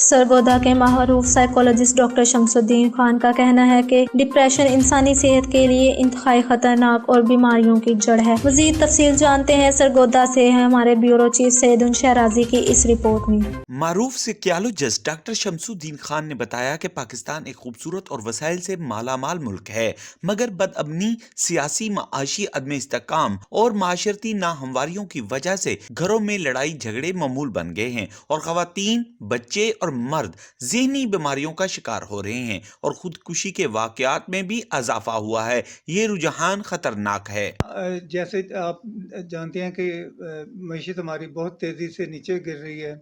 सरगोदा के मारूफ psychologist doctor Shamsuddin Khan का कहना है कि डिप्रेशन इंसानी सेहत के लिए इंतहाई खतरनाक और बीमारियों की जड़ है। मजीद तफसील जानते हैं सरगोदा से हमारे ब्यूरो चीफ सैयदुन शहराजी की इस रिपोर्ट में। मारूफ साइकोलॉजिस्ट डॉक्टर शमसुद्दीन खान ने बताया कि पाकिस्तान एक खूबसूरत और वसाइल से मालामाल मुल्क है, मगर बदअमनी, सियासी, माशी अदम इस्तेकाम और माशरती नाहमवारियों की वजह से घरों में लड़ाई झगड़े मामूल बन गए हैं और खवातीन, बच्चे और मर्द ज़हनी बीमारियों का शिकार हो रहे हैं और खुदकुशी के वाक़यात में भी इजाफा हुआ है। ये रुझान खतरनाक है। जैसे आप जानते हैं कि मईशत हमारी बहुत तेज़ी से नीचे गिर रही है,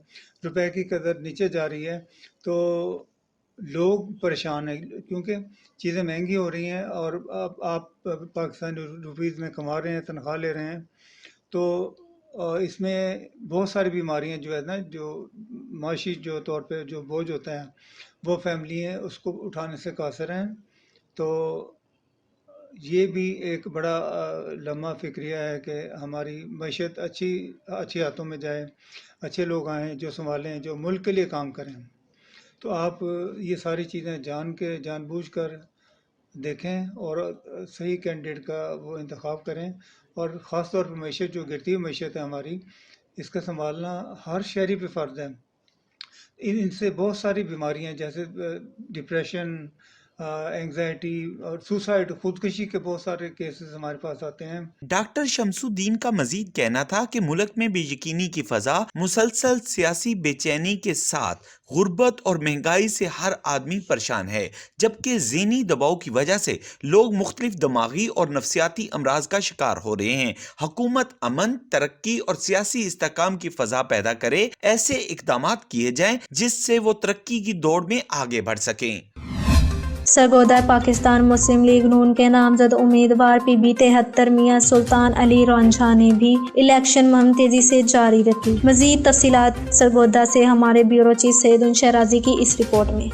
रुपए की कदर नीचे जा रही है, तो लोग परेशान हैं क्योंकि चीज़ें महंगी हो रही हैं और आप पाकिस्तानी रुपीज़ में कमा रहे हैं, तनख्वाह ले रहे हैं, तो इसमें बहुत सारी बीमारियां जो है ना, जो माशी जो तौर पे जो बोझ होता है वो फैमिली है उसको उठाने से कासर हैं। तो ये भी एक बड़ा लम्हा फिक्रिया है कि हमारी मैशत अच्छी हाथों में जाए, अच्छे लोग आएँ जो संभालें, जो मुल्क के लिए काम करें। तो आप ये सारी चीज़ें जानबूझकर देखें और सही कैंडिडेट का वो इंतखाब करें और ख़ास तौर पर मैशत जो गिरती हुई मैशत है हमारी, इसका संभालना हर शहरी पे फ़र्ज़ है। इनसे बहुत सारी बीमारियां जैसे डिप्रेशन, एंग्जाइटी और सुसाइड, खुदकुशी के बहुत सारे केसेस हमारे पास आते हैं। डॉक्टर शमसुद्दीन का मजीद कहना था कि मुल्क में बेयकीनी की फजा, मुसलसल सियासी बेचैनी के साथ गुर्बत और महंगाई से हर आदमी परेशान है, जबकि ज़हनी दबाव की वजह से लोग मुख्तलिफ दिमागी और नफसियाती अमराज का शिकार हो रहे हैं। हुकूमत अमन, तरक्की और सियासी इस्तेकाम की फजा पैदा करे, ऐसे इकदामात किए जाएं जिससे वो तरक्की की दौड़ में आगे बढ़ सकें। सरगोदा पाकिस्तान मुस्लिम लीग नून के नामजद उम्मीदवार PB 73 मियां सुल्तान अली रांझा ने भी इलेक्शन मुहिम तेजी से जारी रखी। मजीद तफसीलात सरगोदा से हमारे ब्यूरो चीफ सैयदुन शहराजी की इस रिपोर्ट में।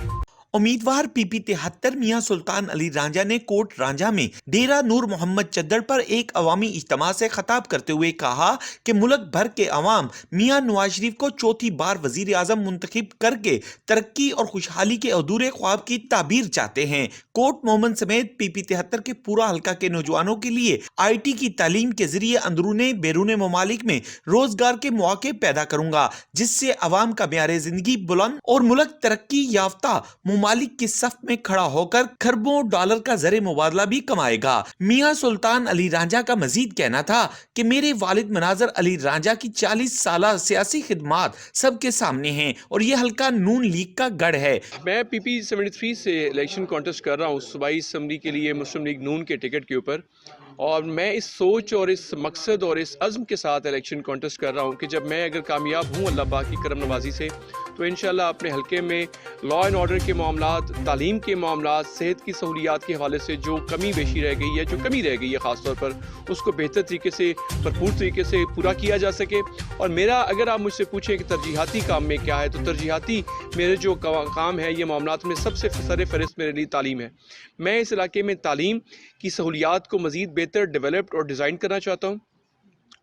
उम्मीदवार PB 73 मियां सुल्तान अली रांझा ने कोट रांझा में डेरा नूर मोहम्मद चद्दड़ पर एक अवामी इज्तिमा से खिताब करते हुए कहा कि मुल्क भर के अवाम मियां नवाज शरीफ को चौथी बार वजीर आजम मुंतखब करके तरक्की और खुशहाली के अधूरे ख्वाब की ताबीर चाहते हैं। कोट मोहम्मद समेत PB 73 के पूरा हल्का के नौजवानों के लिए IT की तालीम के जरिए अंदरूने बैरून ममालिक में रोजगार के मौके पैदा करूंगा, जिससे अवाम का मेयार जिंदगी बुलंद और मुल्क तरक्की याफ्ता मालिक की सफ में खड़ा होकर खरबों डॉलर का ज़रे मुबादला भी कमाएगा। मियां सुल्तान अली रांझा का मजीद कहना था कि मेरे वालिद मनाजर अली रांझा की 40 साल सियासी खिदमात सबके सामने हैं और ये हल्का नून लीग का गढ़ है। मैं PB 73 से इलेक्शन कॉन्टेस्ट कर रहा हूँ सूबाई असम्बली के लिए मुस्लिम लीग नून के टिकट के ऊपर, और मैं इस सोच और इस मकसद और इस अज़्म के साथ इलेक्शन कॉन्टेस्ट कर रहा हूँ कि जब मैं अगर कामयाब हूँ अल्लाह पाक की करम नवाजी से, तो इंशाल्लाह अपने हल्के में लॉ एंड ऑर्डर के मामलात, तालीम के मामलात, सेहत की सहूलियात के हवाले से जो कमी बेशी रह गई है, जो कमी रह गई है ख़ास तौर पर, उसको बेहतर तरीके से, भरपूर तरीके से पूरा किया जा सके। और मेरा, अगर आप मुझसे पूछें कि तरजीहाती काम में क्या है, तो तरजीहाती मेरे जो काम है ये मामलात में सबसे सर फहरिस्त मेरे लिए तालीम है। मैं इस इलाके में तालीम की सहूलियात को मज़ीद बेहतर डेवलप्ड और डिज़ाइन करना चाहता हूँ,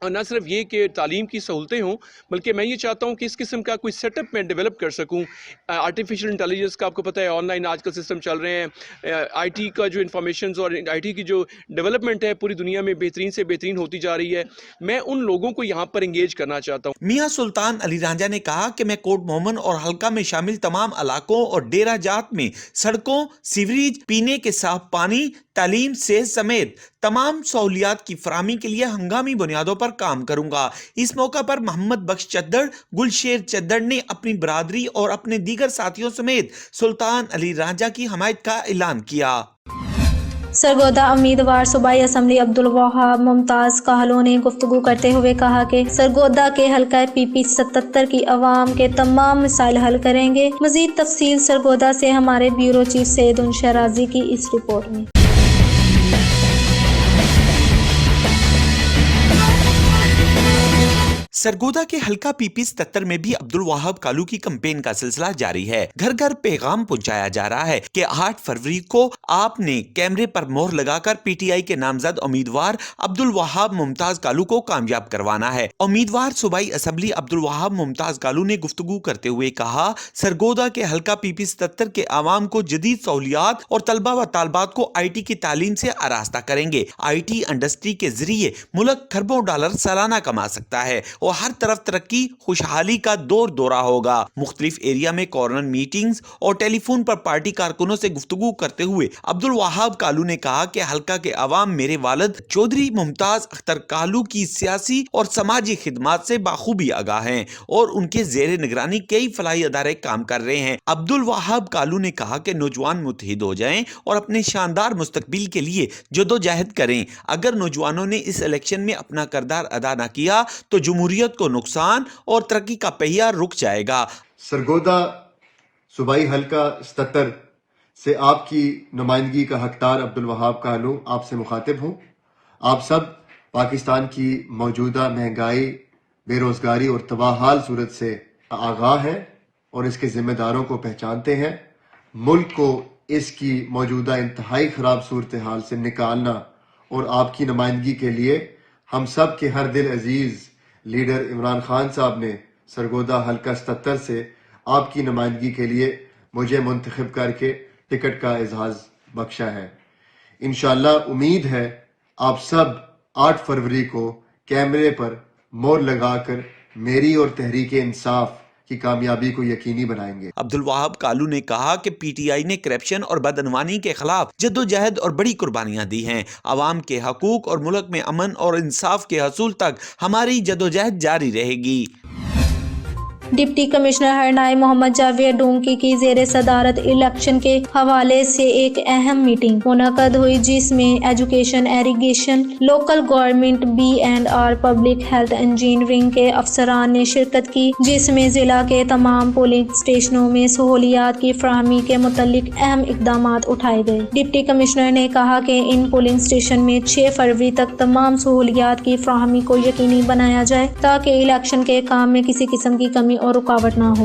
और न सिर्फ ये कि तालीम की सहूलतें हों, बल्कि मैं ये चाहता हूँ कि इस किस्म का कोई सेटअप मैं डेवलप कर सकूँ। आर्टिफिशियल इंटेलिजेंस का आपको पता है, ऑनलाइन आजकल सिस्टम चल रहे हैं, IT का जो इंफॉर्मेशन और IT की जो डेवलपमेंट है पूरी दुनिया में बेहतरीन से बेहतरीन होती जा रही है। मैं उन लोगों को यहाँ पर इंगेज करना चाहता हूँ। मियां सुल्तान अली रांझा ने कहा कि मैं कोट मोहम्मद और हल्का में शामिल तमाम इलाकों और डेरा जात में सड़कों, सीवरेज, पीने के साफ पानी, तालीम, सेहत समेत तमाम सहूलियात की फराहमी के लिए हंगामी बुनियादों पर काम करूंगा। इस मौका पर मोहम्मद बख्श चद्दड़, गुलशेर चद्दड़ ने अपनी बरादरी और अपने दीगर साथियों समेत सुल्तान अली रांझा की हमायत का ऐलान किया। सरगोदा उम्मीदवार सूबाई असम्बली अब्दुल वहाब मुमताज काहलो ने गुफ्तगू करते हुए कहा कि सरगोदा के हल्का PB 77 की अवाम के तमाम मसाइल हल करेंगे। मजीद तफसील सरगोदा से हमारे ब्यूरो चीफ सैयदुन शहराजी की इस रिपोर्ट में। सरगोदा के हल्का पीपी 77 में भी अब्दुल वहाब कालू की कैंपेन का सिलसिला जारी है। घर घर पैगाम पहुंचाया जा रहा है कि 8 फरवरी को आपने कैमरे पर मोहर लगाकर पीटीआई के नामजद उम्मीदवार अब्दुल वहाब मुमताज कालू को कामयाब करवाना है। उम्मीदवार सूबाई असम्बली अब्दुल वहाब मुमताज कालू ने गुफ्तगू करते हुए कहा, सरगोदा के हल्का पीपी 77 के आवाम को जदीद सहूलियात और तलबा व तालबात को IT की तालीम से आरास्ता करेंगे। IT इंडस्ट्री के जरिए मुल्क खरबों डॉलर सालाना कमा सकता है और हर तरफ तरक्की खुशहाली का दौर दौरा होगा। मुख्तलिफ एरिया में कॉर्नर मीटिंग्स और टेलीफोन पर पार्टी कारकुनों से गुफ्तगू करते हुए अब्दुल वहाब कालू ने कहा कि हल्का के अवाम मेरे वालिद चौधरी मुमताज अख्तर कालू की सियासी और समाजी खिदमात से बाखूबी आगाह हैं और उनके जेर निगरानी कई फलाही अदारे काम कर रहे हैं। अब्दुल वहाब कालू ने कहा कि नौजवान मुत्तहिद हो जाएं और अपने शानदार मुस्तकबिल के लिए जदोजहद करें। अगर नौजवानों ने इस इलेक्शन में अपना किरदार अदा न किया तो जमहूरियत को नुकसान और तरक्की का पहिया रुक जाएगा। सरगोदा सूबाई हल्का 77 से आपकी नुमाइंदगी का हकदार अब्दुल वहाब कालू आपसे मुखातिब हूँ। आप सब पाकिस्तान की मौजूदा महंगाई, बेरोजगारी और तबाहाल सूरत से आगाह हैं और इसके जिम्मेदारों को पहचानते हैं। मुल्क को इसकी मौजूदा इंतहाई ख़राब सूरत हाल से निकालना और आपकी नुमाइंदगी के लिए हम सब के हर दिल अजीज़ लीडर इमरान खान साहब ने सरगोदा हल्का 77 से आपकी नुमाइंदगी के लिए मुझे मुंतखब करके टिकट का एजाज़ बख्शा है। इंशाअल्लाह उम्मीद है आप सब 8 फरवरी को कैमरे पर मोहर लगाकर मेरी और तहरीक इंसाफ की कामयाबी को यकीनी बनाएंगे। अब्दुल वहाब कालू ने कहा कि पीटीआई ने करप्शन और बदअनवानी के खिलाफ जद्दोजहद और बड़ी कुर्बानियां दी हैं। अवाम के हकूक और मुल्क में अमन और इंसाफ के हसूल तक हमारी जद्दोजहद जारी रहेगी। डिप्टी कमिश्नर हरनाई मोहम्मद जावेद डोंकी की जेर सदारत इलेक्शन के हवाले से एक अहम मीटिंग मुनक़द हुई, जिसमें education, irrigation, local government, B&R, public health, engineering के अफसरान ने शिरकत की, जिसमें जिला के तमाम पोलिंग स्टेशनों में सहूलियात की फराहमी के मुतल्लिक अहम इक़दाम उठाए गए। डिप्टी कमिश्नर ने कहा कि इन पोलिंग स्टेशन में 6 फरवरी तक तमाम सहूलियात की फराहमी को यकीनी बनाया जाए ताकि इलेक्शन के काम में किसी किस्म की कमी और रुकावट ना हो।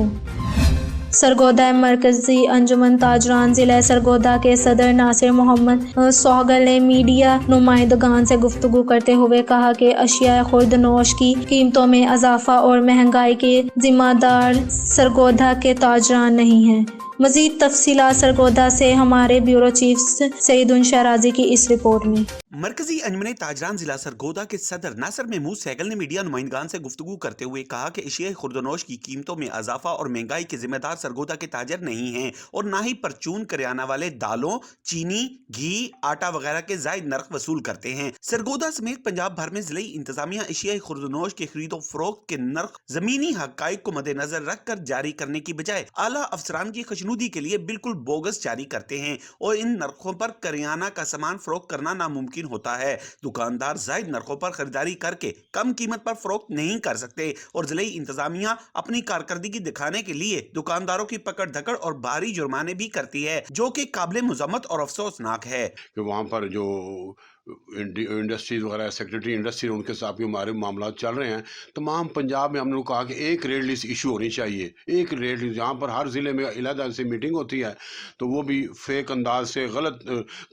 सरगोदा मरकजी अंजुमन ताजरान जिला सरगोदा के सदर नासिर मोहम्मद सोहगल ने मीडिया नुमाइंदगान से गुफ्तगू करते हुए कहा कि अशिया खुर्दनोश की कीमतों में इजाफा और महंगाई के जिम्मेदार सरगोदा के ताजरान नहीं हैं। मजीद तफसीलात सरगोदा से हमारे ब्यूरो चीफ सईदुन शहराजी की इस रिपोर्ट में। मरकजी अंजुमन ताजरान जिला सरगोदा के सदर नासिर महमूद सहगल ने मीडिया नुमाइंदगान से गुफ्तगू करते हुए कहा कि एशियाई खुर्दनोश की कीमतों में इजाफा और महंगाई के जिम्मेदार सरगोदा के ताजर नहीं हैं और ना ही परचून करियाना वाले दालों, चीनी, घी, आटा वगैरह के जायद नर्क वसूल करते हैं। सरगोदा समेत पंजाब भर में जिले इंतजामिया एशियाई खुर्दनोश के खरीदो फरोख्त के नर्क जमीनी हकाइक को मद्देनजर रखकर जारी करने की बजाय आला अफसरान की खुशनुदी के लिए बिल्कुल बोगस जारी करते हैं और इन नर्खों पर करियाना का सामान फरोख्त करना नामुमकिन होता है। दुकानदार जायद नर्खों पर खरीदारी करके कम कीमत पर फरोख्त नहीं कर सकते और जिले इंतजामिया अपनी कारकर्दगी दिखाने के लिए दुकानदारों की पकड़ धकड़ और भारी जुर्माने भी करती है, जो कि काबिल मुज़म्मत और अफसोसनाक है कि वहाँ पर जो इंडस्ट्रीज वगैरह सेक्रेटरी इंडस्ट्री उनके साथ भी हमारे मामला चल रहे हैं। तमाम पंजाब में हमने कहा कि एक रेट लिस्ट इशू होनी चाहिए, एक रेट लिस्ट जहाँ पर हर ज़िले में अलग से मीटिंग होती है तो वो भी फेक अंदाज से गलत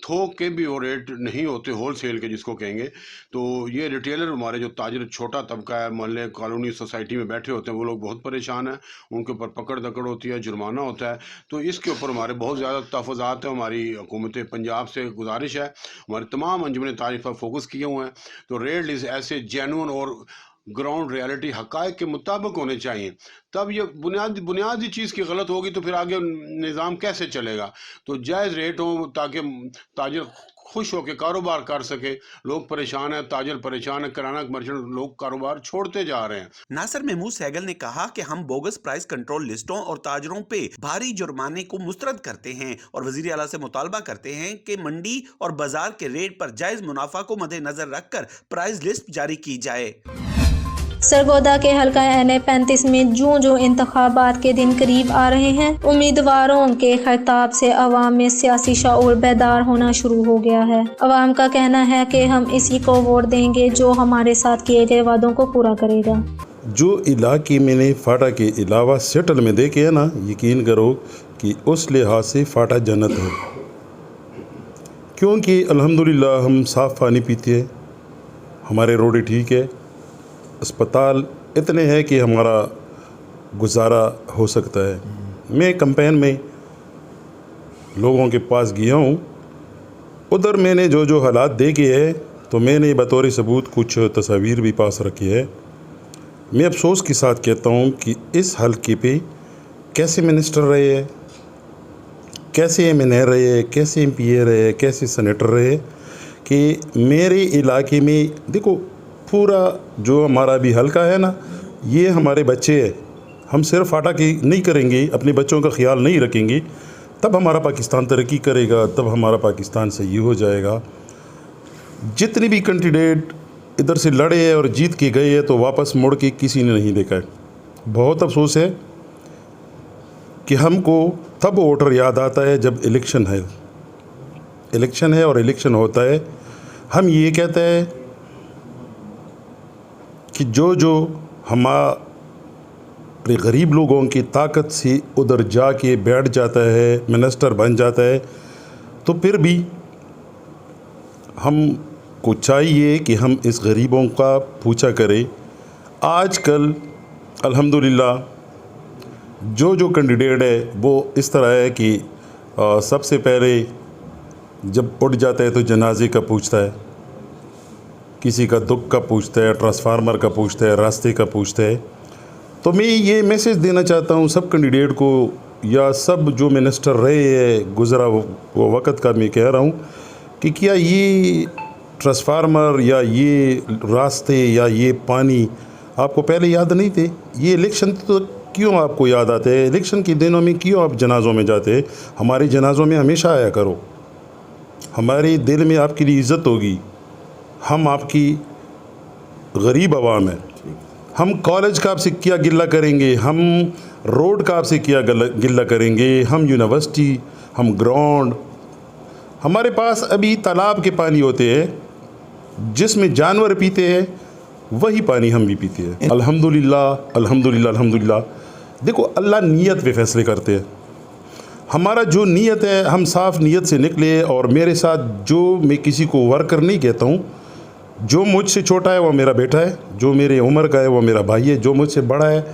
थोक के भी वो रेट नहीं होते, होल सेल के जिसको कहेंगे। तो ये रिटेलर हमारे जो ताजर छोटा तबका है, मोहल्ले कॉलोनी सोसाइटी में बैठे होते हैं, वो लोग बहुत परेशान हैं, उनके ऊपर पकड़ दकड़ होती है, जुर्माना होता है। तो इसके ऊपर हमारे बहुत ज़्यादा तहफ़्फ़ुज़ात हैं। हमारी हुकूमत पंजाब से गुजारिश है, हमारे तमाम अंजुमन तारीफ पर फोकस किए हुए हैं तो रेट लिस्ट ऐसे जेन्युइन और ग्राउंड रियलिटी हकायक के मुताबिक होने चाहिए। तब ये बुनियादी चीज़ की गलत होगी तो फिर आगे निज़ाम कैसे चलेगा। तो जायज़ रेट हो ताकि ताजर खुश होकर कारोबार कर सके। लोग परेशान हैं, ताजर परेशान है, किराना मर्चेंट लोग कारोबार छोड़ते जा रहे हैं। नासिर महमूद सहगल ने कहा कि हम बोगस प्राइस कंट्रोल लिस्टों और ताजरों पे भारी जुर्माने को मुस्तरद करते हैं और वज़ीर आला से मुतालबा करते हैं कि मंडी और बाजार के रेट पर जायज मुनाफा को मद्देनजर रखकर प्राइस लिस्ट जारी की जाए। सरगोदा के हल्का NA 35 में जो इंतखाबात के दिन करीब आ रहे हैं, उम्मीदवारों के खिताब से अवाम में सियासी शऊर बेदार होना शुरू हो गया है। अवाम का कहना है कि हम इसी को वोट देंगे जो हमारे साथ किए गए वादों को पूरा करेगा। जो इलाके मैंने फाटा के अलावा सेटल में देखे हैं ना, यकीन करो कि उस लिहाज से फाटा जन्नत है, क्योंकि अल्हम्दुलिल्लाह हम साफ़ पानी पीते हैं, हमारे रोडें ठीक है, अस्पताल इतने हैं कि हमारा गुजारा हो सकता है। मैं कैंपेन में लोगों के पास गया हूँ, उधर मैंने जो हालात देखे हैं तो मैंने बतौर सबूत कुछ तस्वीर भी पास रखी है। मैं अफसोस के साथ कहता हूँ कि इस हल्के पे कैसे मिनिस्टर रहे हैं, कैसे एमएनए रहे हैं, कैसे एमपीए रहे हैं, कैसे सेनेटर रहे, कि मेरे इलाके में देखो पूरा जो हमारा भी हल्का है ना, ये हमारे बच्चे हैं। हम सिर्फ फाटा की नहीं करेंगे, अपने बच्चों का ख्याल नहीं रखेंगे, तब हमारा पाकिस्तान तरक्की करेगा, तब हमारा पाकिस्तान सही हो जाएगा। जितने भी कैंडिडेट इधर से लड़े हैं और जीत के गए हैं तो वापस मुड़ के किसी ने नहीं देखा है। बहुत अफसोस है कि हमको तब वोटर याद आता है जब इलेक्शन है और इलेक्शन होता है, हम ये कहते हैं कि जो हमारे गरीब लोगों की ताकत से उधर जाके बैठ जाता है, मिनिस्टर बन जाता है, तो फिर भी हमको चाहिए कि हम इस गरीबों का पूछा करें। आजकल अल्हम्दुलिल्लाह जो कैंडिडेट है वो इस तरह है कि सबसे पहले जब उठ जाता है तो जनाजे का पूछता है, किसी का दुख का पूछता है, ट्रांसफार्मर का पूछता है, रास्ते का पूछता है। तो मैं ये मैसेज देना चाहता हूँ सब कैंडिडेट को, या सब जो मिनिस्टर रहे हैं गुज़रा वो वक़्त का, मैं कह रहा हूँ कि क्या ये ट्रांसफार्मर या ये रास्ते या ये पानी आपको पहले याद नहीं थे? ये इलेक्शन तो क्यों आपको याद आते हैं? इलेक्शन के दिनों में क्यों आप जनाज़ों में जाते हैं? हमारे जनाज़ों में हमेशा आया करो, हमारे दिल में आपके लिए इज़्ज़त होगी। हम आपकी गरीब आवाम है, हम कॉलेज का आपसे क्या गिला करेंगे, हम रोड का आपसे क्या गिला करेंगे, हम यूनिवर्सिटी, हम ग्राउंड, हमारे पास अभी तालाब के पानी होते हैं जिसमें जानवर पीते हैं, वही पानी हम भी पीते हैं। अल्हम्दुलिल्लाह अल्हम्दुलिल्लाह अल्हम्दुलिल्लाह। देखो अल्लाह नीयत पे फैसले करते हैं, हमारा जो नीयत है हम साफ़ नीयत से निकले। और मेरे साथ जो, मैं किसी को वर्कर नहीं कहता हूँ, जो मुझसे छोटा है वो मेरा बेटा है, जो मेरे उम्र का है वो मेरा भाई है, जो मुझसे बड़ा है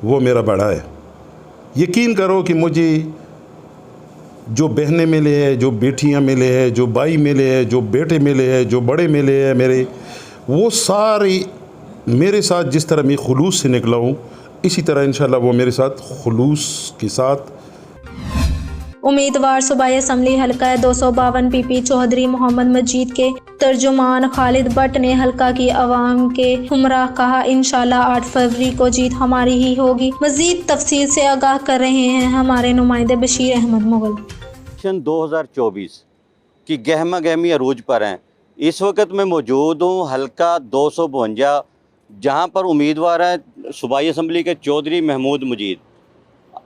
वो मेरा बड़ा है। यकीन करो कि मुझे जो बहनें मिले हैं, जो बेटियां मिले हैं, जो भाई मिले हैं, जो बेटे मिले हैं, जो बड़े मिले हैं मेरे, वो सारे मेरे साथ जिस तरह मैं खुलूस से निकला हूँ, इसी तरह इंशाल्लाह वो मेरे साथ खुलूस के साथ। उम्मीदवार सूबाई असम्बली हल्का 252 पीपी चौधरी मोहम्मद मजीद के तर्जुमान खालिद भट्ट ने हल्का की आवाम के हमराह कहा, इंशाल्लाह 8 फरवरी को जीत हमारी ही होगी। मजीद तफसील से आगाह कर रहे हैं हमारे नुमाइंदे बशीर अहमद मुगल। 2024 की गहमा गहमी अरूज पर हैं। इस वक्त मैं मौजूद हूँ हल्का 252, जहाँ पर उम्मीदवार हैं सूबाई असम्बली के चौधरी महमूद मजीद।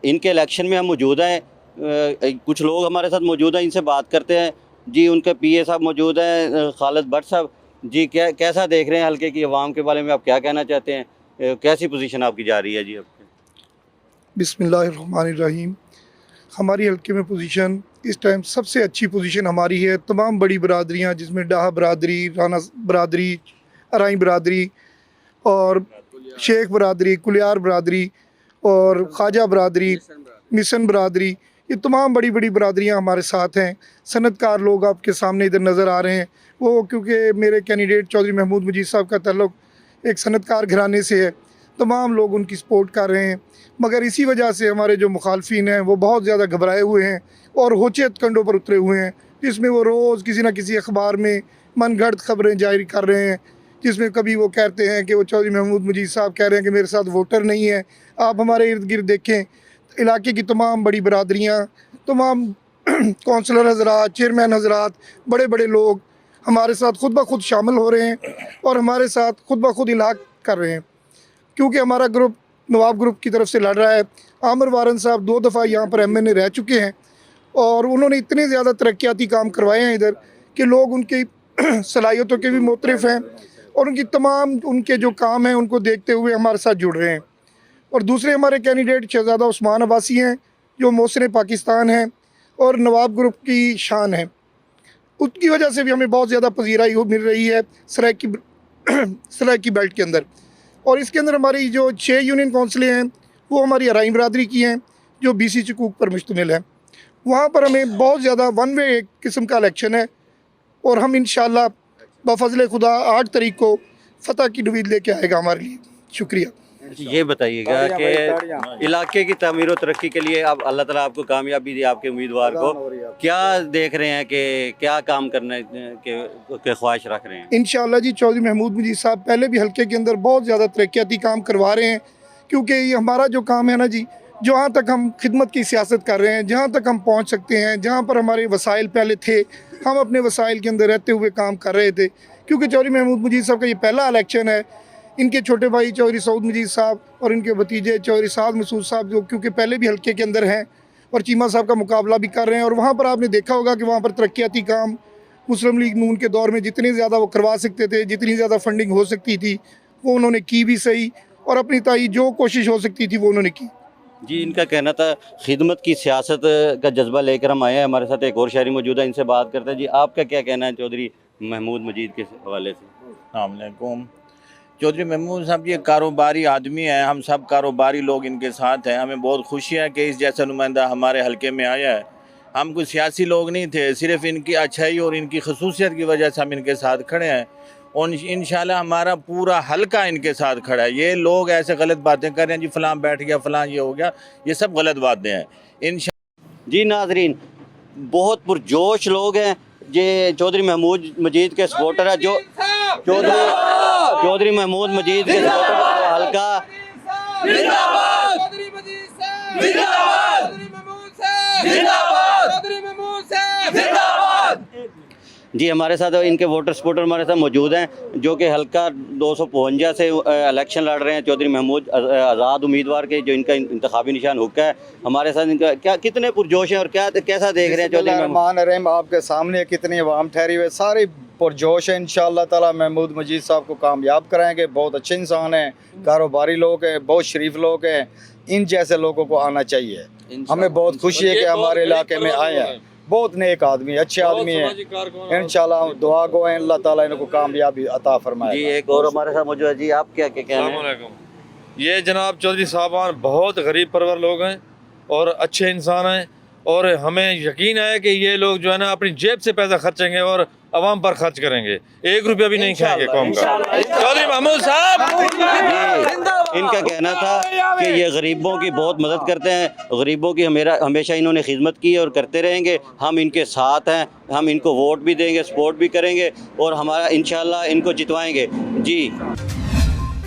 इनके इलेक्शन में हम मौजूद हैं। कुछ लोग हमारे साथ मौजूद हैं, इनसे बात करते हैं। जी, उनके पीए साहब मौजूद हैं, खालिद भट्ट साहब। जी, कैसा देख रहे हैं हल्के की आवाम के बारे में, आप क्या कहना चाहते हैं? कैसी पोजीशन आपकी जा रही है जी आपकी? बिस्मिल्लाहिर्रहमानिर्रहीम। हमारी हल्के में पोजीशन इस टाइम सबसे अच्छी पोजीशन हमारी है। तमाम बड़ी बरादरियाँ, जिसमें डाहा बरादरी, राना बरादरी, अराई बरादरी और शेख बरादरी, कुलियार बरादरी और ख्वाजा बरादरी, मिशन बरादरी, ये तमाम बड़ी बड़ी बरादरियाँ हमारे साथ हैं। सनतकार लोग आपके सामने इधर नज़र आ रहे हैं। वो क्योंकि मेरे कैंडिडेट चौधरी महमूद मजीद साहब का ताल्लुक़ एक सनतकार घराने से है, तमाम लोग उनकी सपोर्ट कर रहे हैं। मगर इसी वजह से हमारे जो मुखालफिन हैं वो बहुत ज़्यादा घबराए हुए हैं और होचेत कंडों पर उतरे हुए हैं, जिसमें वो रोज़ किसी न किसी अखबार में मनगढ़ंत खबरें जारी कर रहे हैं, जिसमें कभी वो कहते हैं कि वो चौधरी महमूद मजीद साहब कह रहे हैं कि मेरे साथ वोटर नहीं है। आप हमारे इर्द गिर्द देखें, इलाके की तमाम बड़ी बरादरियाँ, तमाम कौंसलर हजरात, चेयरमैन हजरात, बड़े बड़े लोग हमारे साथ खुद ब खुद शामिल हो रहे हैं और हमारे साथ खुद ब खुद इलाक कर रहे हैं, क्योंकि हमारा ग्रुप नवाब ग्रुप की तरफ से लड़ रहा है। आमिर वारन साहब 2 दफ़ा यहाँ पर एमएनए रह चुके हैं और उन्होंने इतने ज़्यादा तरक्याती काम करवाए हैं इधर कि लोग उनकी सलाहियतों के भी मोतरफ़ हैं और उनकी तमाम उनके जो काम हैं उनको देखते हुए हमारे साथ जुड़ रहे हैं। और दूसरे हमारे कैंडिडेट शहजादा उस्मान अब्बासी हैं जो मोहसिन पाकिस्तान हैं और नवाब ग्रुप की शान है। उसकी वजह से भी हमें बहुत ज़्यादा पजीराई मिल रही है सराइकी बेल्ट के अंदर। और इसके अंदर हमारी जो 6 यूनियन काउंसिलें हैं वो हमारी अराई बरादरी की हैं जो BC चकूक पर मुश्तमिल है। वहाँ पर हमें बहुत ज़्यादा वन वे एक किस्म का इलेक्शन है और हम इंशाअल्लाह बफज़ल खुदा 8 तारीख को फ़तह की उम्मीद लेके आएगा हमारे लिए। शुक्रिया। ये बताइएगा कि इलाके की तामीर और तरक्की के लिए अब अल्लाह ताला आपको कामयाबी दी, आपके उम्मीदवार को क्या देख रहे हैं कि क्या काम करने के ख्वाहिश रख रहे हैं? इंशाअल्लाह जी चौधरी महमूद मजीद साहब पहले भी हल्के के अंदर बहुत ज़्यादा तरक्याती काम करवा रहे हैं, क्योंकि ये हमारा जो काम है ना जी, जहाँ तक हम खिदमत की सियासत कर रहे हैं, जहाँ तक हम पहुँच सकते हैं, जहाँ पर हमारे वसाइल पहले थे, हम अपने वसाइल के अंदर रहते हुए काम कर रहे थे। क्योंकि चौधरी महमूद मजीद साहब का ये पहला इलेक्शन है। इनके छोटे भाई चौधरी सऊद मजीद साहब और इनके भतीजे चौधरी साद मसूद साहब जो क्योंकि पहले भी हल्के के अंदर हैं और चीमा साहब का मुकाबला भी कर रहे हैं। और वहाँ पर आपने देखा होगा कि वहाँ पर तरक्याती काम मुस्लिम लीग नून के दौर में जितने ज़्यादा वो करवा सकते थे, जितनी ज़्यादा फंडिंग हो सकती थी वो उन्होंने की भी सही, और अपनी ताई जो कोशिश हो सकती थी वो उन्होंने की। जी, इनका कहना था खिदमत की सियासत का जज्बा लेकर हम आए हैं। हमारे साथ एक और शहरी मौजूद है, इनसे बात करते हैं। जी, आपका क्या कहना है चौधरी महमूद मजीद के हवाले से? अस्सलाम वालेकुम। चौधरी महमूद साहब ये कारोबारी आदमी हैं, हम सब कारोबारी लोग इनके साथ हैं। हमें बहुत खुशी है कि इस जैसा नुमाइंदा हमारे हलके में आया है। हम कोई सियासी लोग नहीं थे, सिर्फ इनकी अच्छाई और इनकी खसूसियत की वजह से हम इनके साथ खड़े हैं और इंशाल्लाह हमारा पूरा हलका इनके साथ खड़ा है। ये लोग ऐसे गलत बातें कर रहे हैं जी, फलां बैठ गया, फलां ये हो गया, ये सब गलत बातें हैं। जी नाजरीन, बहुत पुरजोश लोग हैं। ये चौधरी महमूद मजीद के सपोर्टर है, जो चौधरी महमूद मजीद के सपोर्टर हल्का जी, हमारे साथ इनके वोटर सपोर्टर हमारे साथ मौजूद हैं जो कि हल्का 252 से इलेक्शन लड़ रहे हैं। चौधरी महमूद आज़ाद उम्मीदवार के जो इनका इंतखाबी निशान हुक्का है, हमारे साथ इनका क्या कितने पुरजोश हैं और क्या कैसा देख रहे हैं चौधरी महमूद? आपके सामने कितनी अवाम ठहरी हुई, सारे पुरजोश है। इंशाअल्लाह ताला महमूद मजीद साहब को कामयाब कराएंगे। बहुत अच्छे इंसान हैं, कारोबारी लोग हैं, बहुत शरीफ लोग हैं। इन जैसे लोगों को आना चाहिए। हमें बहुत खुशी है कि हमारे इलाके में आए हैं। बहुत नेक आदमी, अच्छे आदमी हैं। इंशाल्लाह दुआ गो है, अल्लाह ताला इनको कामयाबी अता फरमाए। जी, एक और हमारे साथ मौजूद है। जी, आप क्या कहना है? ये जनाब चौधरी साहबान बहुत गरीब परवर लोग हैं और अच्छे इंसान हैं, और हमें यकीन है कि ये लोग जो है ना अपनी जेब से पैसा खर्चेंगे और अवाम पर खर्च करेंगे, 1 रुपया भी नहीं खाएंगे कौम का। चौधरी महमूद साहब, इनका कहना था कि ये गरीबों की बहुत मदद करते हैं, गरीबों की हमेशा इन्होंने खिदमत की और करते रहेंगे। हम इनके साथ हैं, हम इनको वोट भी देंगे, सपोर्ट भी करेंगे और हमारा इंशाल्लाह इनको जितवाएंगे। जी,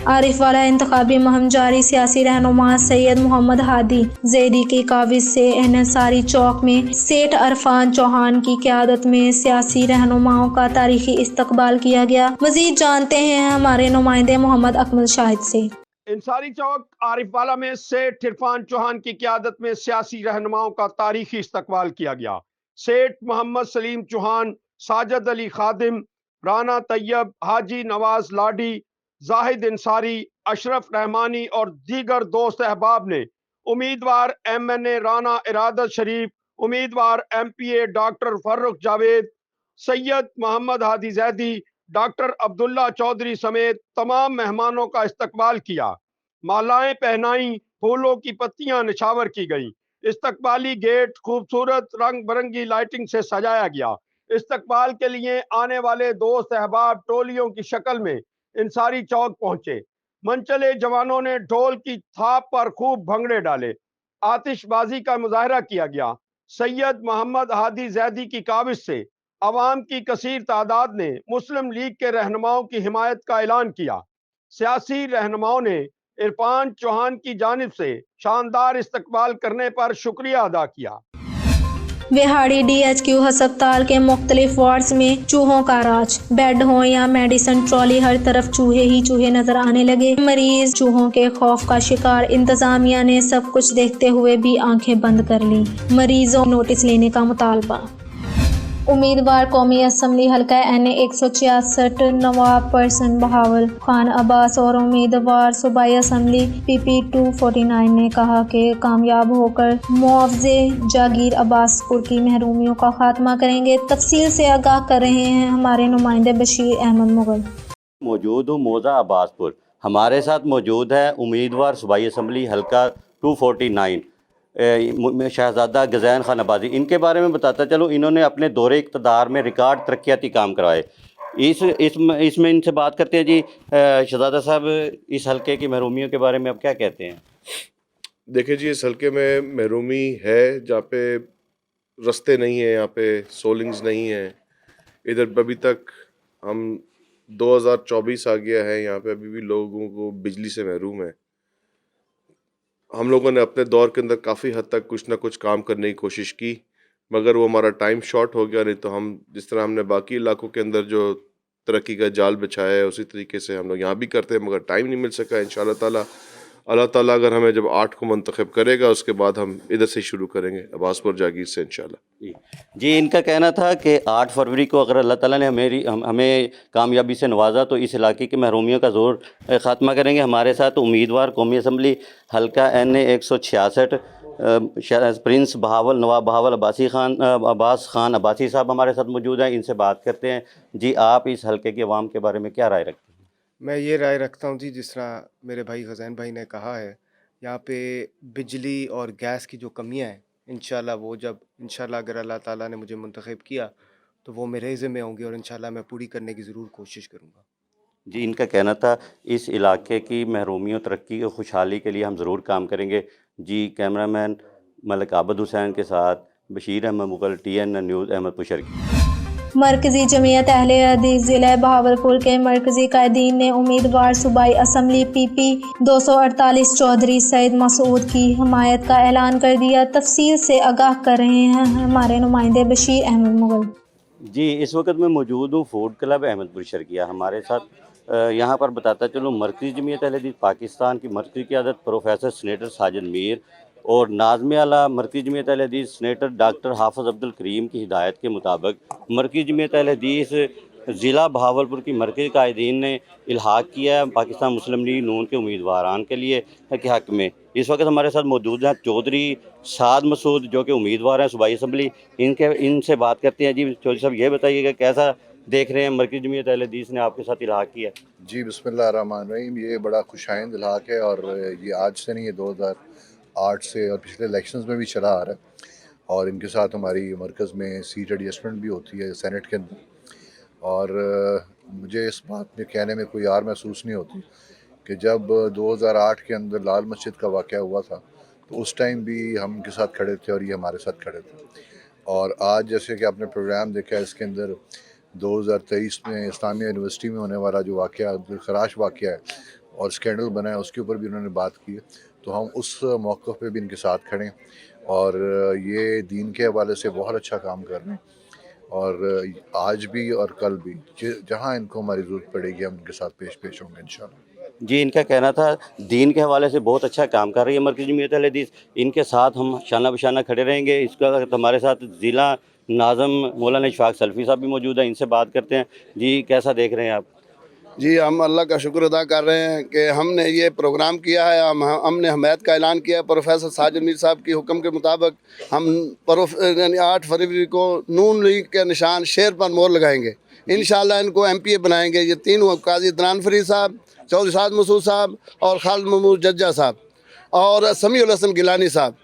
आरिफ वाला इंतखाबी मुहिम जारी। सियासी रहनुमा सैयद मोहम्मद हादी जैदी की काविज से एहसारी चौक में सेठ अरफान चौहान की क़यादत में सियासी रहनुमाओं का तारीखी इस्तकबाल किया गया। मज़ीद जानते हैं हमारे नुमाइंदे मोहम्मद अकमल शाहिद से। इंसारी चौक आरिफ वाला में सेठ इरफान चौहान की क़यादत में सियासी रहनुमाओं का तारीखी इस्तकबाल किया गया। सेठ मोहम्मद सलीम चौहान, साजिद अली खादिम, राना तैयब, हाजी नवाज लाडी, जाहिद इंसारी, अशरफ रहमानी और दीगर दोस्त अहबाब ने उम्मीदवार MNA राना इरादत शरीफ, उम्मीदवार MPA doctor Farrukh Javed, Syed Mohammad Hadi Zaidi, doctor Abdullah Chaudhry समेत तमाम मेहमानों का इस्तकबाल किया। मालाएं पहनाई, फूलों की पत्तियां निछावर की गईं। इस्तकबाली गेट खूबसूरत रंग बिरंगी लाइटिंग से सजाया गया। इस्तकबाल के लिए आने वाले दोस्त अहबाब टोलियों की शक्ल में इंसारी चौक पहुंचे। मनचले जवानों ने ढोल की थाप पर खूब भंगड़े डाले, आतिशबाजी का मुजाहरा किया गया। सैयद मोहम्मद हादी जैदी की काविश से अवाम की कसीर तादाद ने मुस्लिम लीग के रहनुमाओं की हिमायत का ऐलान किया। सियासी रहनुमाओं ने इरफान चौहान की जानिब से शानदार इस्तकबाल करने पर शुक्रिया अदा किया। विहाड़ी DHQ हस्पताल के मुख्तलिफ वार्ड्स में चूहों का राज। बेड हो या मेडिसिन ट्रॉली, हर तरफ चूहे ही चूहे नजर आने लगे। मरीज चूहों के खौफ का शिकार। इंतजामिया ने सब कुछ देखते हुए भी आंखें बंद कर ली। मरीजों नोटिस लेने का मुतालबा। उम्मीदवार कौमी असम्बली हल्का NA 166 नवाब पर्सन बहावल खान अब्बास और उम्मीदवार सूबाई असम्बली PP 249 ने कहा कि कामयाब होकर मुआवजे जागीर अब्बासपुर की महरूमियों का खात्मा करेंगे। तफसील से आगाह कर रहे हैं हमारे नुमाइंदे बशीर अहमद मुगल। मौजूद हूँ मौज़ा अब्बासपुर, हमारे साथ मौजूद है उम्मीदवार सूबाई असम्बली हल्का 249 शहजादा गज़ैन खान अब्बासी। इनके बारे में बताता चलूँ, इन्होंने अपने दौरे इक़्तिदार में रिकॉर्ड तरक्याती काम करवाए। इसमें इनसे बात करते हैं। जी शहजादा साहब, इस हल्के की महरूमियों के बारे में आप क्या कहते हैं? देखिए जी, इस हल्के में महरूमी है जहाँ पे रस्ते नहीं हैं, यहाँ पे सोलिंग्स नहीं हैं। इधर अभी तक हम 2024 आ गया है, यहाँ पे अभी भी लोगों को बिजली से महरूम है। हम लोगों ने अपने दौर के अंदर काफ़ी हद तक कुछ ना कुछ काम करने की कोशिश की, मगर वो हमारा टाइम शॉर्ट हो गया। नहीं तो हम जिस तरह हमने बाकी इलाकों के अंदर जो तरक्की का जाल बिछाया है उसी तरीके से हम लोग यहाँ भी करते हैं, मगर टाइम नहीं मिल सका। इंशाअल्लाह ताला अल्लाह ताला अगर हमें जब 8 को मुंतखब करेगा उसके बाद हम इधर से शुरू करेंगे, अब्बासपुर जागीर से इंशाअल्लाह। जी, इनका कहना था कि 8 फरवरी को अगर अल्लाह ताला ने हमें कामयाबी से नवाजा तो इस इलाके की महरूमियों का ज़ोर ख़ात्मा करेंगे। हमारे साथ उम्मीदवार कौमी असम्बली हल्का NA 166 प्रिंस बहावल नवाब बहावल अब्बास खान अब्बासी साहब हमारे साथ मौजूद हैं। इनसे बात करते हैं। जी, आप इस हल्के की आवाम के बारे में क्या राय रखते हैं? मैं ये राय रखता हूँ जी, जिस तरह मेरे भाई गज़ैन भाई ने कहा है, यहाँ पे बिजली और गैस की जो कमियाँ हैं, इंशाल्लाह वो जब इंशाल्लाह अगर अल्लाह ताला ने मुझे मुंतखब किया तो वो मेरे ज़िम्मे होंगी और इंशाल्लाह मैं पूरी करने की ज़रूर कोशिश करूँगा। जी, इनका कहना था इस इलाके की महरूमियों तरक्की और खुशहाली के लिए हम ज़रूर काम करेंगे। जी, कैमरामैन मलिक आबद हुसैन के साथ बशीर अहमद मुगल, TN न्यूज़ अहमदपुर शर्की। मरकज़ी जमीयत अहले हदीस ज़िला बहावलपुर के मरकज़ी कायदीन ने उम्मीदवार सूबाई असम्बली PP 248 चौधरी सैयद मसूद की हमायत का ऐलान कर दिया। तफसील से आगाह कर रहे हैं हमारे नुमाइंदे बशीर अहमद मुगल। जी, इस वक्त मैं मौजूद हूँ फूड क्लब अहमदपुर शर्किया। हमारे साथ यहाँ पर बताता चलूँ मरकज़ी जमीयत अहले हदीस पाकिस्तान की मरकज़ी क़यादत प्रोफेसर सेनेटर साजिद मीर और नाज़िम आला मरकज़ी जमीयत अहले हदीस सेनेटर डॉक्टर हाफ़िज़ अब्दुल करीम की हिदायत के मुताबिक मरकज़ी जमीयत अहले हदीस ज़िला बहावलपुर की मरकज़ी कायदीन ने इल्हाक़ किया है पाकिस्तान मुस्लिम लीग नून के उम्मीदवारान के लिए के हक़ में। इस वक्त हमारे साथ मौजूद हैं चौधरी साद मसूद जो कि उम्मीदवार हैं सूबाई असम्बली। इनसे बात करते हैं। जी चौधरी साहब, ये बताइएगा कैसा देख रहे हैं मरकज़ी जमीयत अहले हदीस ने आपके साथ इल्हाक़ किया? जी, बिस्मिल्लाहिर्रहमानिर्रहीम। ये बड़ा खुशाइंद इल्हाक़ है और ये आज से नहीं, ये 2008 से और पिछले इलेक्शंस में भी चला आ रहा है। और इनके साथ हमारी मरकज़ में सीट एडजस्टमेंट भी होती है सेनेट के अंदर। और मुझे इस बात में कहने में कोई यार महसूस नहीं होती कि जब 2008 के अंदर लाल मस्जिद का वाक़या हुआ था तो उस टाइम भी हम इनके साथ खड़े थे और ये हमारे साथ खड़े थे। और आज जैसे कि आपने प्रोग्राम देखा है, इसके अंदर 2023 में इस्लामिया यूनिवर्सिटी में होने वाला जो वाक़या खराश वाक़या है और स्कैंडल बना है उसके ऊपर भी उन्होंने बात की है। तो हम उस मौक़िफ़ पे भी इनके साथ खड़े हैं और ये दीन के हवाले से बहुत अच्छा काम कर रहे हैं। और आज भी और कल भी जहाँ इनको हमारी ज़रूरत पड़ेगी हम इनके साथ पेश होंगे इंशाअल्लाह। जी, इनका कहना था दीन के हवाले से बहुत अच्छा काम कर रही है मरकज़ी जमीयत अहले हदीस। इनके साथ हम शाना बशाना खड़े रहेंगे। इसका हमारे साथ ज़िला नाज़म मौलाना इशफाक सल्फ़ी साहब भी मौजूद हैं। इनसे बात करते हैं। जी, कैसा देख रहे हैं आप? जी, हम अल्लाह का शुक्र अदा कर रहे हैं कि हमने ये प्रोग्राम किया है। हमने हमायत का ऐलान किया प्रोफेसर साजिद मीर साहब की हुक्म के मुताबिक। हम 8 फरवरी को नून लीग के निशान शेर पर मोहर लगाएंगे। इंशाअल्लाह इनको MPA बनाएंगे। ये तीनों काजी इदनान फरीद साहब, चौधरी साद मसूद साहब और खालिद महमूद जज्जा साहब और समीउल हसन गिलानी साहब,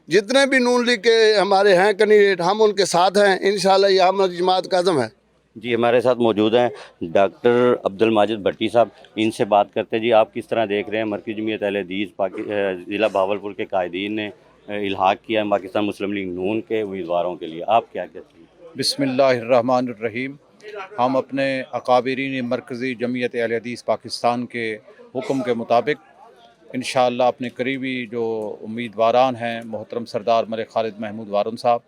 जितने भी नून लीग के हमारे हैं कैंडिडेट, हम उनके साथ हैं। इंशाअल्लाह ये हमारी जमात का अज़म है। जी, हमारे साथ मौजूद हैं डॉक्टर अब्दुल माजिद भट्टी साहब। इनसे बात करते हैं। जी, आप किस तरह देख रहे हैं मरकज़ी जमीयत अहले हदीस ज़िला बहावलपुर के कायदीन ने इल्हाक़ किया पाकिस्तान मुस्लिम लीग नून के उम्मीदवारों के लिए, आप क्या कहते हैं? बिस्मिल्लाहिर्रहमानिर्रहीम। हम अपने अकाबिरीन मरकज़ी जमीयत अहले हदीस पाकिस्तान के हुक्म के मुताबिक इंशाअल्लाह अपने करीबी जो उम्मीदवारान हैं मोहतरम सरदार मलिक खालिद महमूद वारुन साहब,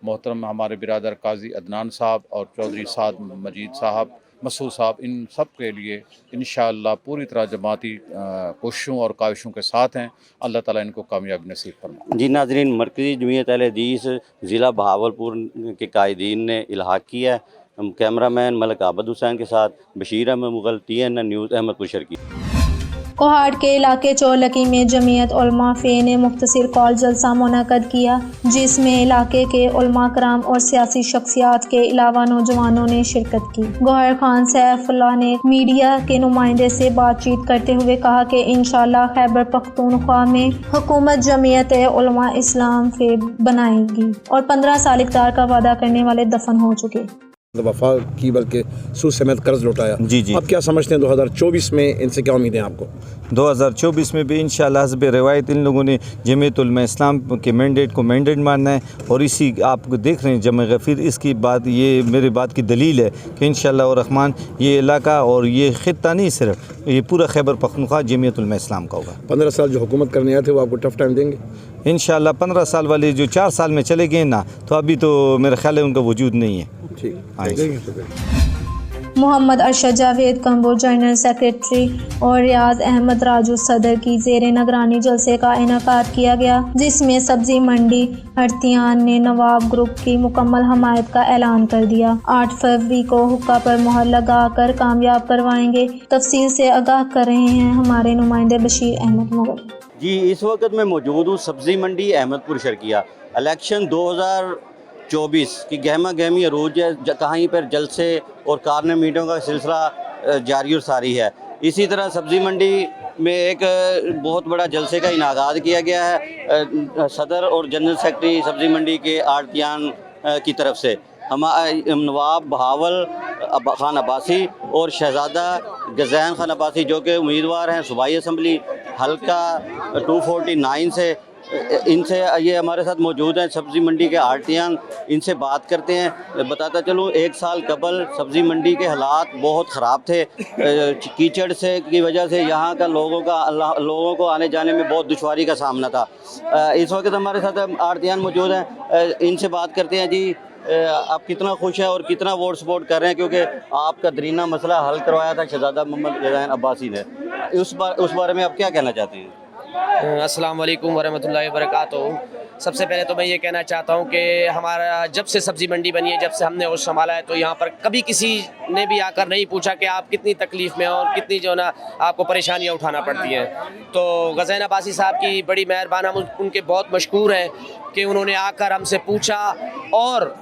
मोहतरम हमारे बिरादर काजी अदनान साहब और चौधरी साद मजीद साहब, मसूद साहब, इन सब के लिए इंशाअल्लाह पूरी तरह जमाती कोशिशों और काविशों के साथ हैं। अल्लाह ताला इनको कामयाबी नसीब फरमाए। जी नाज़रीन, मरकज़ी जमीयत अहले हदीस ज़िला बहावलपुर के कायदीन ने इल्हाक़ किया है। कैमरामैन मलिक आबद हुसैन के साथ बशीर अहमद मुग़ल, TNN न्यूज़, अहमदपुर शर्की। कोहाट के इलाके चौलकी में जमीयत उलमा फ़े ने मुख्तसर कॉल जलसा मुनक़द किया, जिसमें इलाके के उलमा कराम और सियासी शख्सियात के अलावा नौजवानों ने शिरकत की। गौहर खान सैफुल्लाह ने मीडिया के नुमाइंदे से बातचीत करते हुए कहा कि इंशाअल्लाह खैबर पख्तूनख्वा में हुकूमत जमीयत उलमा इस्लाम फ़े बनाएगी और 15 साल इक़्तिदार का वादा करने वाले दफन हो चुके। वफा की बल्कि सूद समेत कर्ज लौटाया। जी जी। अब क्या समझते हैं 2024 में इनसे क्या उम्मीदें आपको? 2024 में भी इंशाअल्लाह हस्ब रिवायत इन लोगों ने जमीयत उलमा इस्लाम के मैंडेट को मैंडेट मानना है और इसी आप देख रहे हैं जमा गफीर, इसकी बात, ये मेरी बात की दलील है कि इंशाअल्लाह और रहमान ये इलाका और ये ख़ित्ता नहीं, सिर्फ ये पूरा खैबर पख्तूनख्वा जमीयत उलमा इस्लाम का होगा। 15 साल जो हुकूमत करने आए थे वो आपको टफ टाइम देंगे इंशाअल्लाह। 15 साल वाले जो 4 साल में चले गए ना, तो अभी तो मेरा ख्याल है उनका वजूद नहीं है। ठीक। मोहम्मद अरशद जावेद कंबो जनरल सेक्रेटरी और रियाज अहमद राजू सदर की ज़ेर निगरानी जलसे का इनेकाद किया गया, जिसमें सब्जी मंडी हरतियान ने नवाब ग्रुप की मुकम्मल हमायत का ऐलान कर दिया। 8 फरवरी को हुक्का पर मोहर लगा कर कामयाब करवाएंगे। तफसील से आगाह कर रहे हैं हमारे नुमाइंदे बशीर अहमद मुग़ल। जी, इस वक्त मैं मौजूद हूँ सब्ज़ी मंडी अहमदपुर शर्किया। इलेक्शन 2024 की गहमा गहमी अरूज है, कहीं पर जलसे और कारने मीटिंगों का सिलसिला जारी और सारी है। इसी तरह सब्ज़ी मंडी में एक बहुत बड़ा जलसे का इनागाद किया गया है सदर और जनरल सेक्रेटरी सब्ज़ी मंडी के आड़तियान की तरफ से। हम नवाब बहावल खान अब्बासी और शहज़ादा गज़ैन खान अब्बासी जो कि उम्मीदवार हैं सूबाई असम्बली हल्का 249 से, इनसे ये हमारे साथ मौजूद हैं सब्ज़ी मंडी के आड़तियान। इनसे बात करते हैं। बताता चलूँ, 1 साल कबल सब्ज़ी मंडी के हालात बहुत ख़राब थे। कीचड़ से की वजह से यहाँ का लोगों को आने जाने में बहुत दुश्वारी का सामना था। इस वक्त हमारे साथ आड़तियान मौजूद हैं। इनसे बात करते हैं। जी, आप कितना खुश हैं और कितना वोट सपोर्ट कर रहे हैं, क्योंकि आपका दरीना मसला हल करवाया था शहज़ादा मोहम्मद गज़ैन अब्बासी ने, उस बारे में आप क्या कहना चाहते हैं? अस्सलाम वालेकुम वरहमतुल्लाहि वबरकातुहू। सबसे पहले तो मैं ये कहना चाहता हूँ कि हमारा जब से सब्ज़ी मंडी बनी है, जब से हमने होश संभाला है, तो यहाँ पर कभी किसी ने भी आकर नहीं पूछा कि आप कितनी तकलीफ़ में और कितनी जो ना आपको परेशानियाँ उठाना पड़ती हैं। तो गज़ैन अब्बासी साहब की बड़ी मेहरबानी, हम उनके बहुत मशकूर हैं कि उन्होंने आकर हमसे पूछा और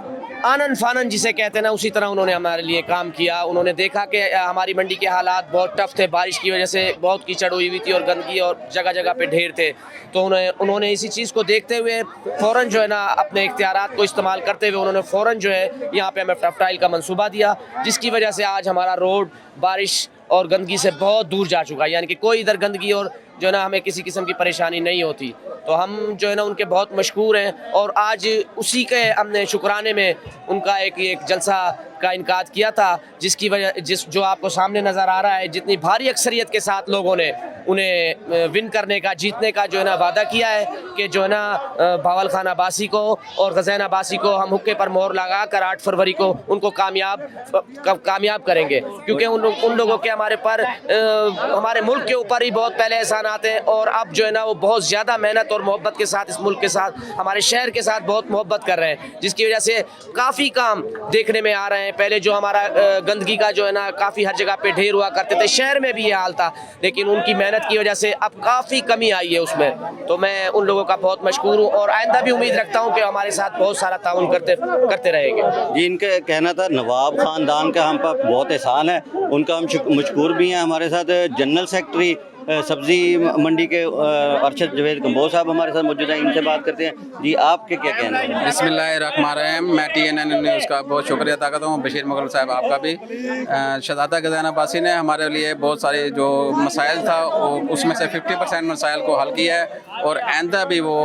आनन फानन जिसे कहते हैं ना, उसी तरह उन्होंने हमारे लिए काम किया। उन्होंने देखा कि हमारी मंडी के हालात बहुत टफ थे, बारिश की वजह से बहुत कीचड़ हुई हुई थी और गंदगी और जगह जगह पे ढेर थे। तो उन्होंने इसी चीज़ को देखते हुए फ़ौरन जो है ना अपने इख्तियारात को इस्तेमाल करते हुए उन्होंने फ़ौरन जो है यहाँ पे हमें टफटाइल का मंसूबा दिया, जिसकी वजह से आज हमारा रोड बारिश और गंदगी से बहुत दूर जा चुका है। यानी कि कोई इधर गंदगी और जो है ना हमें किसी किस्म की परेशानी नहीं होती। तो हम जो है ना उनके बहुत मशकूर हैं और आज उसी के हमने शुक्राने में उनका एक जलसा का इनकाद किया था, जिसकी वजह जो आपको सामने नज़र आ रहा है, जितनी भारी अक्सरियत के साथ लोगों ने उन्हें विन करने का, जीतने का जो है ना वादा किया है कि जो है ना बहावल खान अब्बासी को और गज़ैन अब्बासी को हम हुक्के पर मोहर लगा कर 8 फरवरी को उनको कामयाब करेंगे। क्योंकि उन लोगों के हमारे मुल्क के ऊपर ही बहुत पहले एहसान आते हैं और अब जो है ना वो बहुत ज़्यादा मेहनत और मोहब्बत के साथ इस मुल्क के साथ, हमारे शहर के साथ बहुत मोहब्बत कर रहे हैं, जिसकी वजह से काफ़ी काम देखने में आ रहे हैं। पहले जो हमारा गंदगी का जो है ना काफ़ी हर जगह पे ढेर हुआ करते थे, शहर में भी ये हाल था, लेकिन उनकी मेहनत की वजह से अब काफ़ी कमी आई है उसमें। तो मैं उन लोगों का बहुत मशकूर हूँ और आइंदा भी उम्मीद रखता हूँ कि हमारे साथ बहुत सारा ताउन करते रहेंगे। जी, इनका कहना था नवाब ख़ानदान का हम पर बहुत एहसान है, उनका हम मशकूर भी हैं। हमारे साथ जनरल सेक्रेटरी सब्ज़ी मंडी के अरशद जावेद कंबोज साहब हमारे साथ मौजूद हैं। इनसे बात करते हैं। जी, आपके क्या कहना है? बिस्मिल्लाहिर्रहमानिर्रहीम। मैं TNN न्यूज़ का बहुत शुक्रिया अदा करता हूँ, बशीर मुग़ल साहब आपका भी। शहज़ादा गज़ैन अब्बासी ने हमारे लिए बहुत सारे जो मसाइल था उसमें से 50% मसाइल को हल किया है اور आइंदा भी वो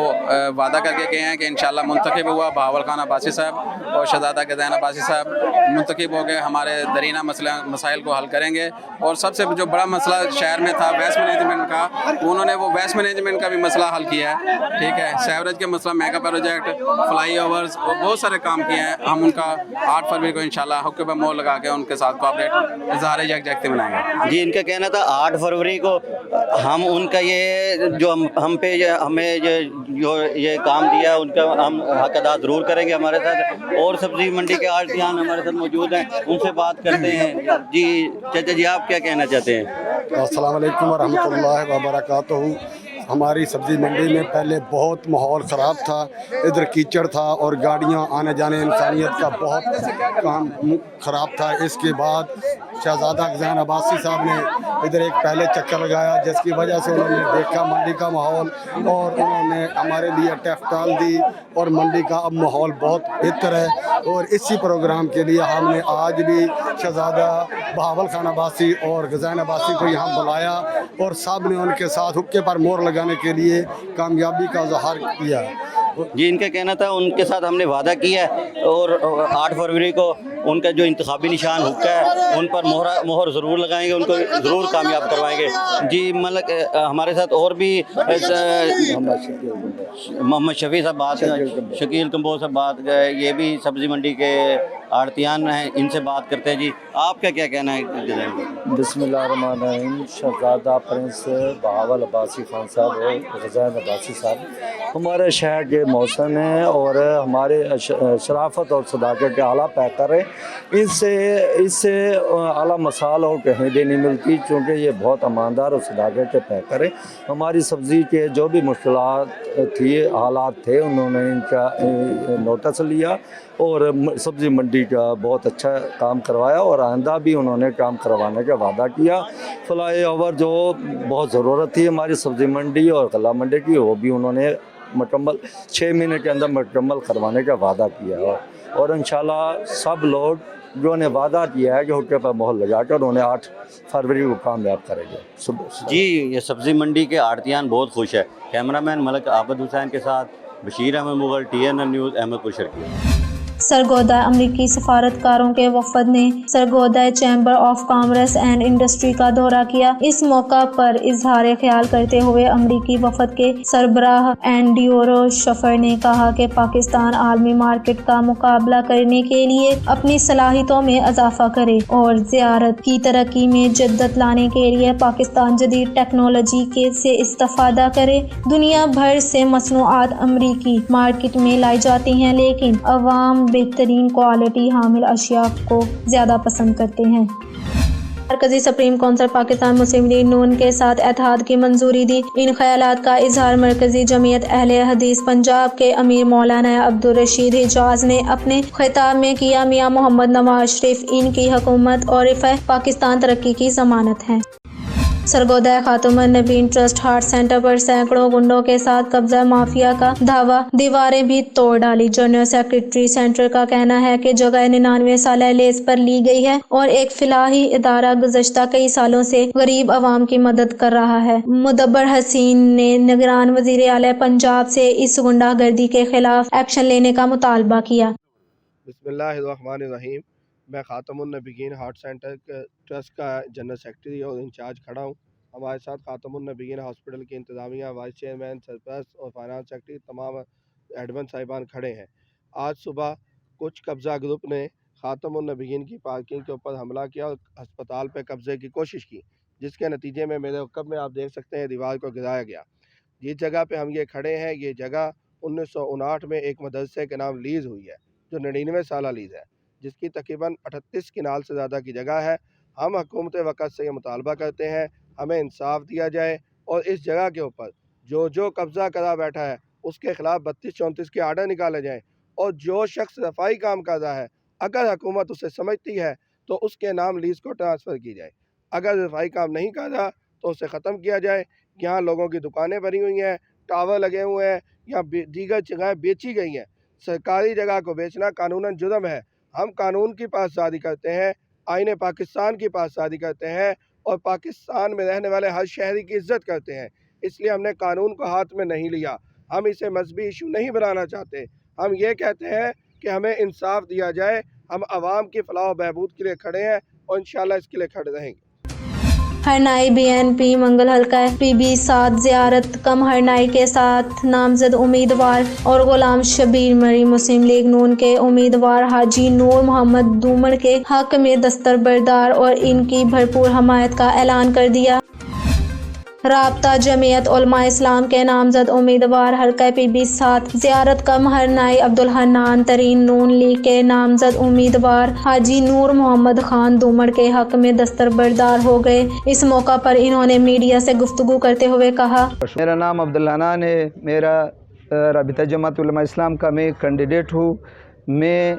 वादा करके गए हैं कि इंशाल्लाह मुंतखब हुआ बहावल खान अब्बासी साहब और शहजादा गज़ैन अब्बासी साहब मुंतखब हो गए हमारे दरीना मसाइल को हल करेंगे। और सबसे जो बड़ा मसला शहर में था वेस्ट मैनेजमेंट का, उन्होंने वो वेस्ट मैनेजमेंट का भी मसला हल किया है, ठीक है। सेवरेज के मसला, मेगा प्रोजेक्ट, फ्लाई ओवर्स और बहुत सारे काम किए हैं। हम उनका 8 फरवरी को इंशाल्लाह हुक्म पर मोहर लगा के उनके साथ कोऑपरेट इजहार यकजहती बनाएंगे। जी, इनका कहना था 8 फरवरी को हम उनका ये जो हम पे हमें जो ये काम दिया उनका हम हक अदा ज़रूर करेंगे हमारे साथ। और सब्ज़ी मंडी के आड़तियान हमारे साथ मौजूद हैं, उनसे बात करते हैं। जी चाचा जी, आप क्या कहना चाहते हैं? अस्सलाम वालेकुम रहमतुल्लाहि व बरकातहू। हमारी सब्ज़ी मंडी में पहले बहुत माहौल ख़राब था, इधर कीचड़ था और गाड़ियां आने जाने, इंसानियत का बहुत काम ख़राब था। इसके बाद शहजादा गज़ैन अब्बासी साहब ने इधर एक पहले चक्कर लगाया, जिसकी वजह से उन्होंने देखा मंडी का माहौल और उन्होंने हमारे लिए टेफ्टाल दी और मंडी का अब माहौल बहुत बेहतर है। और इसी प्रोग्राम के लिए हमने आज भी शहजादा बहावल खान अब्बासी और गज़ैन अब्बासी को यहाँ बुलाया और सब ने उनके साथ हुक्के पर मोहर लगाने के लिए कामयाबी का इज़हार किया। जी, इनका कहना था उनके साथ हमने वादा किया है और 8 फरवरी को उनका जो इंतखाबी निशान हुक्का है उन पर मोहर ज़रूर लगाएंगे, उनको ज़रूर कामयाब करवाएंगे। जी, मतलब हमारे साथ और भी मोहम्मद शफी साहब बात, शकील कंबोज साहब बात, ये भी सब्ज़ी मंडी के आड़तियान हैं, इनसे बात करते हैं। जी, आपका क्या कहना है? बिस्मिल्लाहिर्रहमानिर्रहीम। शहजादा प्रिंस बहावल अब्बासी खान साहब और गज़ैन अब्बासी साहब हमारे शहर के मौसम हैं और हमारे शराफत और सदाकत के आला पैकर हैं। इससे आला मसाल और कहीं भी नहीं मिलती, चूँकि ये बहुत ईमानदार और सदाकत के पैकर हैं। हमारी सब्ज़ी के जो भी मुश्किलात थी, हालात थे, उन्होंने इनका नोटिस लिया और सब्ज़ी मंडी का बहुत अच्छा काम करवाया और आइंदा भी उन्होंने काम करवाने का वादा किया। फ्लाई ओवर जो बहुत ज़रूरत थी हमारी सब्ज़ी मंडी और गला मंडी की, वो भी उन्होंने मुकम्मल 6 महीने के अंदर मुकम्मल करवाने का वादा किया। और इंशाल्लाह सब लोग जो ने वादा किया है कि हुक्के पर मोहर लगाकर उन्हें 8 फरवरी को कामयाब करेंगे। जी, ये सब्ज़ी मंडी के आड़तियान बहुत खुश है। कैमरामैन मलक आबद हुसैन के साथ बशीर अहमद मुगल, TNN न्यूज़, अहमदपुर शर्की। सरगोदा अमरीकी सफारतकारों के वफद ने Sargodha chamber of commerce and industry का दौरा किया। इस मौका पर इजहार ख्याल करते हुए अमरीकी वफद के सरबराह एंडियोरो शफर ने कहा कि पाकिस्तान आलमी मार्केट का मुकाबला करने के लिए अपनी सलाहियतों में इजाफा करे और ज़ियारत की तरक्की में जद्दत लाने के लिए पाकिस्तान जदीद टेक्नोलॉजी के से इस्तेफादा करे। दुनिया भर से मसनूआत अमरीकी मार्केट में लाई जाती हैं, लेकिन अवाम बेहतरीन क्वालिटी हामिल अशिया को ज़्यादा पसंद करते हैं। मरकज़ी सुप्रीम कौंसिल पाकिस्तान मुस्लिम लीग नून के साथ इत्तेहाद की मंजूरी दी। इन ख्यालात का इजहार मरकज़ी जमीयत अहले हदीस पंजाब के अमीर मौलाना अब्दुल रशीद हिजाज ने अपने खिताब में किया। मियां मोहम्मद नवाज शरीफ इनकी हुकूमत और रिफ़ाह पाकिस्तान तरक्की की ज़मानत है। सरगोदा खातूम नबीन ट्रस्ट हार्ट सेंटर पर सैकड़ों गुंडों के साथ कब्जा माफिया का धावा, दीवारें भी तोड़ डाली। जनरल सेक्रेटरी सेंटर का कहना है कि जगह 99 साल लीज पर ली गई है और एक फिलहाली इदारा गुज़श्ता कई सालों से गरीब आवाम की मदद कर रहा है। मुदब्बर हसीन ने निगरान वज़ीर आला पंजाब से इस गुंडागर्दी के खिलाफ एक्शन लेने का मुतालबा किया। बिस्मिल्लाहिर्रहमानिर्रहीम। मैं खातमुन्नबीयीन हार्ट सेंटर ट्रस्ट का जनरल सेक्रेटरी और इंचार्ज खड़ा हूँ। हमारे साथ खातमुन्नबीयीन हॉस्पिटल की इंतज़ामिया, वाइस चेयरमैन, सरपरस्त और फाइनेंस सेक्रेटरी, तमाम एडमिन साहिबान खड़े हैं। आज सुबह कुछ कब्ज़ा ग्रुप ने खातमुन्नबीयीन की पार्किंग के ऊपर हमला किया और अस्पताल पर कब्ज़े की कोशिश की, जिसके नतीजे में मेरे हुक्म में आप देख सकते हैं दीवार को गिराया गया। जिस जगह पे हम ये खड़े हैं, ये जगह 1959 में एक मदरसे के नाम लीज़ हुई है, जो 99 साल लीज़ है, जिसकी तकरीबन 38 किनाल से ज़्यादा की जगह है। हम हुकूमत वक़्त से ये मुतालबा करते हैं हमें इंसाफ दिया जाए और इस जगह के ऊपर जो कब्ज़ा करा बैठा है उसके ख़िलाफ़ 32-34 के आर्डर निकाले जाएँ और जो शख्स रफाई काम कर रहा है, अगर हुकूमत उसे समझती है तो उसके नाम लीज़ को ट्रांसफ़र की जाए। अगर रफाई काम नहीं कर रहा तो उसे ख़त्म किया जाए। यहाँ लोगों की दुकानें बनी हुई हैं, टावर लगे हुए हैं, यहाँ दीगर जगहें बेची गई हैं। सरकारी जगह को बेचना कानूनन जुर्म है। हम कानून की पासदारी करते हैं, आईने पाकिस्तान की पासदारी करते हैं और पाकिस्तान में रहने वाले हर शहरी की इज़्ज़त करते हैं। इसलिए हमने कानून को हाथ में नहीं लिया। हम इसे मजहबी इशू नहीं बनाना चाहते। हम ये कहते हैं कि हमें इंसाफ दिया जाए। हम आवाम की फलाह बहबूद के लिए खड़े हैं और इंशाल्लाह इसके लिए खड़े रहेंगे। हरनाई बीएनपी मंगल हल्का पीबी 7 जियारत कम हरनाई के साथ नामजद उम्मीदवार और गुलाम शबीर मरी मुस्लिम लीग नून के उम्मीदवार हाजी नूर मोहम्मद दूमड़ के हक में दस्तरबरदार और इनकी भरपूर हमायत का ऐलान कर दिया। राब्ता जमीयत उलमा इस्लाम के नामजद उम्मीदवार हल्का पीबी 7 जियारत कम हरनाई अब्दुल हन्नान तरीन नून लीग के नामजद उम्मीदवार हाजी नूर मोहम्मद खान दूमड़ के हक में दस्तरबरदार हो गए। इस मौका पर इन्होंने मीडिया से गुफ्तगू करते हुए कहा, मेरा नाम अब्दुल हन्नान है। मेरा राबिता जमात उलमा इस्लाम का मैं कैंडिडेट हूँ। मैं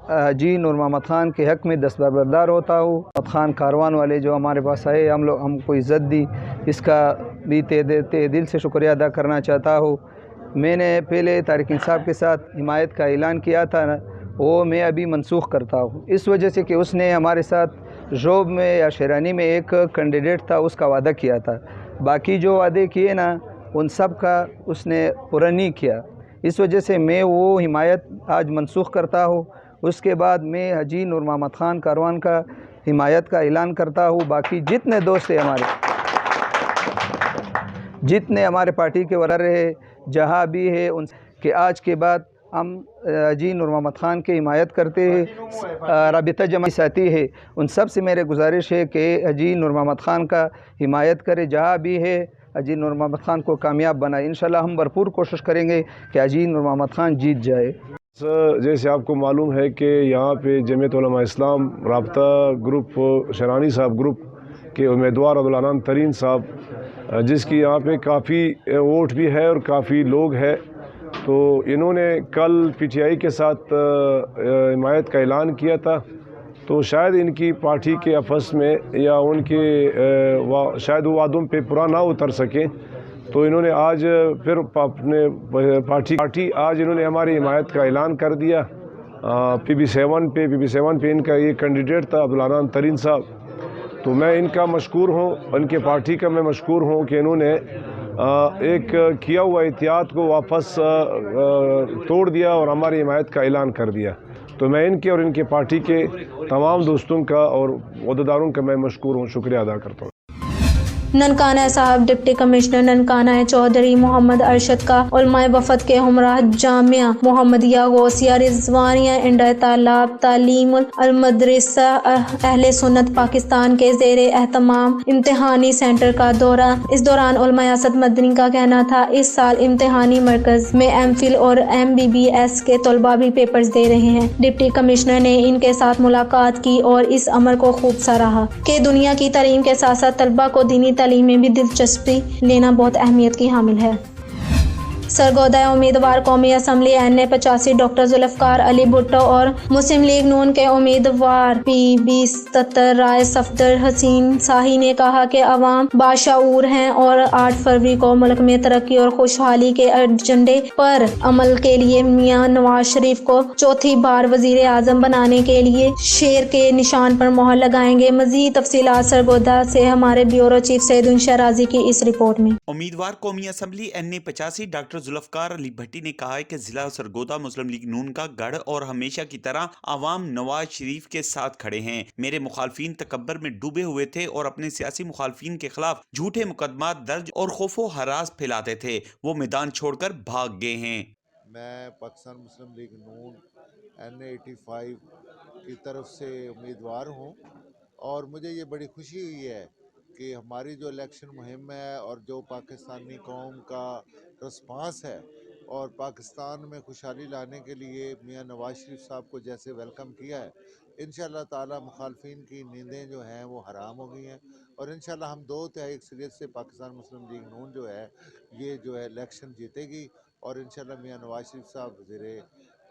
हाजी नूर मोहम्मद ख़ान के हक़ में दस्तबरदार होता हूँ। ख़ान कारवान वाले जो हमारे पास आए, हमको इज़्ज़त दी, इसका भी तहे दिल से शुक्रिया अदा करना चाहता हूँ। मैंने पहले तारिक इंसाफ के साथ हिमायत का ऐलान किया था, वो मैं अभी मनसूख करता हूँ, इस वजह से कि उसने हमारे साथ जोब में या शेरानी में एक कैंडिडेट था, उसका वादा किया था। बाकी जो वादे किए ना, उन सब का उसने पूरा नहीं किया। इस वजह से मैं वो हिमायत आज मनसूख करता हूँ। उसके बाद मैं हाजी नूर मोहम्मद ख़ान कारवान का हिमायत का ऐलान करता हूँ। बाकी जितने दोस्त हैं जितने हमारे पार्टी के वरर है, जहाँ भी है, उन के आज के बाद हम हाजी नूर मोहम्मद ख़ान की हिमायत करते हैं। राबिता जमात साथी है, उन सब से मेरे गुजारिश है कि हाजी नूर मोहम्मद ख़ान का हिमायत करे, जहाँ भी है हाजी नूर मोहम्मद ख़ान को कामयाब बनाए। इंशाल्लाह हम भरपूर कोशिश करेंगे कि हाजी नूर मोहम्मद ख़ान जीत जाए। जैसे आपको मालूम है कि यहाँ पे जमीयत उलमा इस्लाम राब्ता ग्रुप शरानी साहब ग्रुप के उम्मीदवार अब्दुल हन्नान तरीन साहब, जिसकी यहाँ पे काफ़ी वोट भी है और काफ़ी लोग हैं, तो इन्होंने कल पीटीआई के साथ हिमायत का ऐलान किया था। तो शायद इनकी पार्टी के आपस में या उनके शायद वो वादों पे पूरा ना उतर सकें, तो इन्होंने आज फिर अपने पार्टी आज इन्होंने हमारी हिमायत का ऐलान कर दिया। पीबी 7 पे इनका ये कैंडिडेट था अब्दुल हन्नान तरीन साहब। तो मैं इनका मशकूर हूँ, इनके पार्टी का मैं मशकूर हूँ कि इन्होंने एक किया हुआ एहतियात को वापस तोड़ दिया और हमारी हिमायत का ऐलान कर दिया। तो मैं इनके और इनके पार्टी के तमाम दोस्तों का और अहदेदारों का मैं मशकूर हूँ, शुक्रिया अदा करता हूँ। ननकाना साहब डिप्टी कमिश्नर ननकाना चौधरी मोहम्मद अरशद का उलमाए वफद के हमरा जामिया मोहम्मदिया गौसिया रिजवानिया इंडा तालाब तालीम अल मदरसा अहले सुन्नत पाकिस्तान के ज़ेरे एहतमाम इम्तिहानी सेंटर का दौरा। इस दौरान उलमाए असद मदनी का कहना था, इस साल इम्तिहानी मरकज़ में एमफिल और MBBS के तलबा भी पेपर्स दे रहे हैं। डिप्टी कमिश्नर ने इनके साथ मुलाकात की और इस अमर को खूब सराहा कि दुनिया की तालीम के साथ साथ तलबा को दीनी तालीम में भी दिलचस्पी लेना बहुत अहमियत की हामिल है। सरगोदा उम्मीदवार कौमी assembly NA 85 doctor Zulfiqar Ali Bhutto और मुस्लिम लीग नून के उम्मीदवार PB 77 राय सफदर हसीन शाही ने कहा कि अवाम बाशऊर हैं और 8 फरवरी को मुल्क में तरक्की और खुशहाली के एजेंडे पर अमल के लिए मियां नवाज शरीफ को चौथी बार वजीर आजम बनाने के लिए शेर के निशान पर मोहर लगाएंगे। मजीद तफसीलात सरगोदा से हमारे ब्यूरो चीफ सैयद शहराजी की इस रिपोर्ट में। उम्मीदवार कौमी assembly NA 85 doctor Zulfiqar Ali Bhatti ने कहा है कि जिला सरगोदा मुस्लिम लीग नून का गढ़ और हमेशा की तरह आवाम नवाज शरीफ के साथ खड़े हैं। मेरे मुखालफिन तकब्बर में डूबे हुए थे और अपने सियासी मुखालफिन के खिलाफ झूठे मुकदमा दर्ज और खौफो हरास फैलाते थे, वो मैदान छोड़कर भाग गए हैं। मैं पाकिस्तान मुस्लिम लीग नून NA 85 की तरफ से उम्मीदवार हूँ और मुझे ये बड़ी खुशी हुई है कि हमारी जो इलेक्शन मुहिम है और जो पाकिस्तानी कौम का रिस्पांस है और पाकिस्तान में खुशहाली लाने के लिए मियां नवाज शरीफ साहब को जैसे वेलकम किया है, इंशाल्लाह ताला मुखालफिन की नींदें जो हैं वो हराम हो गई हैं और इंशाल्लाह हम 2/3 अक्सरियत से पाकिस्तान मुस्लिम लीग नून जो है ये जो है इलेक्शन जीतेगी और इंशाल्लाह मियां नवाज शरीफ साहब वज़ीर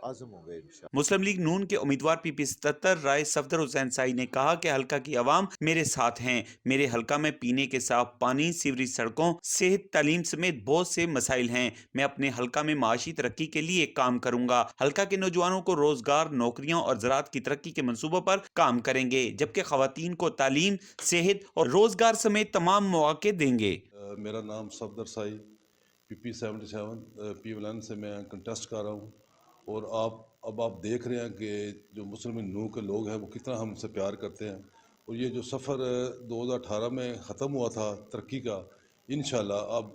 आज़म होंगे इंशाअल्लाह। मुस्लिम लीग नून के उम्मीदवार पीपी 77 राय सफदर हुसैन साई ने कहा कि हल्का की आवाम मेरे साथ हैं। मेरे हल्का में पीने के साफ पानी, सीवरेज सड़कों, सेहत, तालीम समेत बहुत से मसाइल हैं। मैं अपने हल्का में माशी तरक्की के लिए काम करूंगा। हल्का के नौजवानों को रोजगार, नौकरियों और ज़राअत की तरक्की के मंसूबों पर काम करेंगे, जबकि खवातीन को तालीम, सेहत और रोजगार समेत तमाम मौके देंगे। मेरा नाम सफदर साई PP 77 P1 से मैं कंटेस्ट कर रहा हूँ और अब आप देख रहे हैं कि जो मुस्लिम नू के लोग हैं वो कितना हमसे प्यार करते हैं और ये जो सफ़र 2018 में ख़त्म हुआ था तरक्की का, इंशाल्लाह अब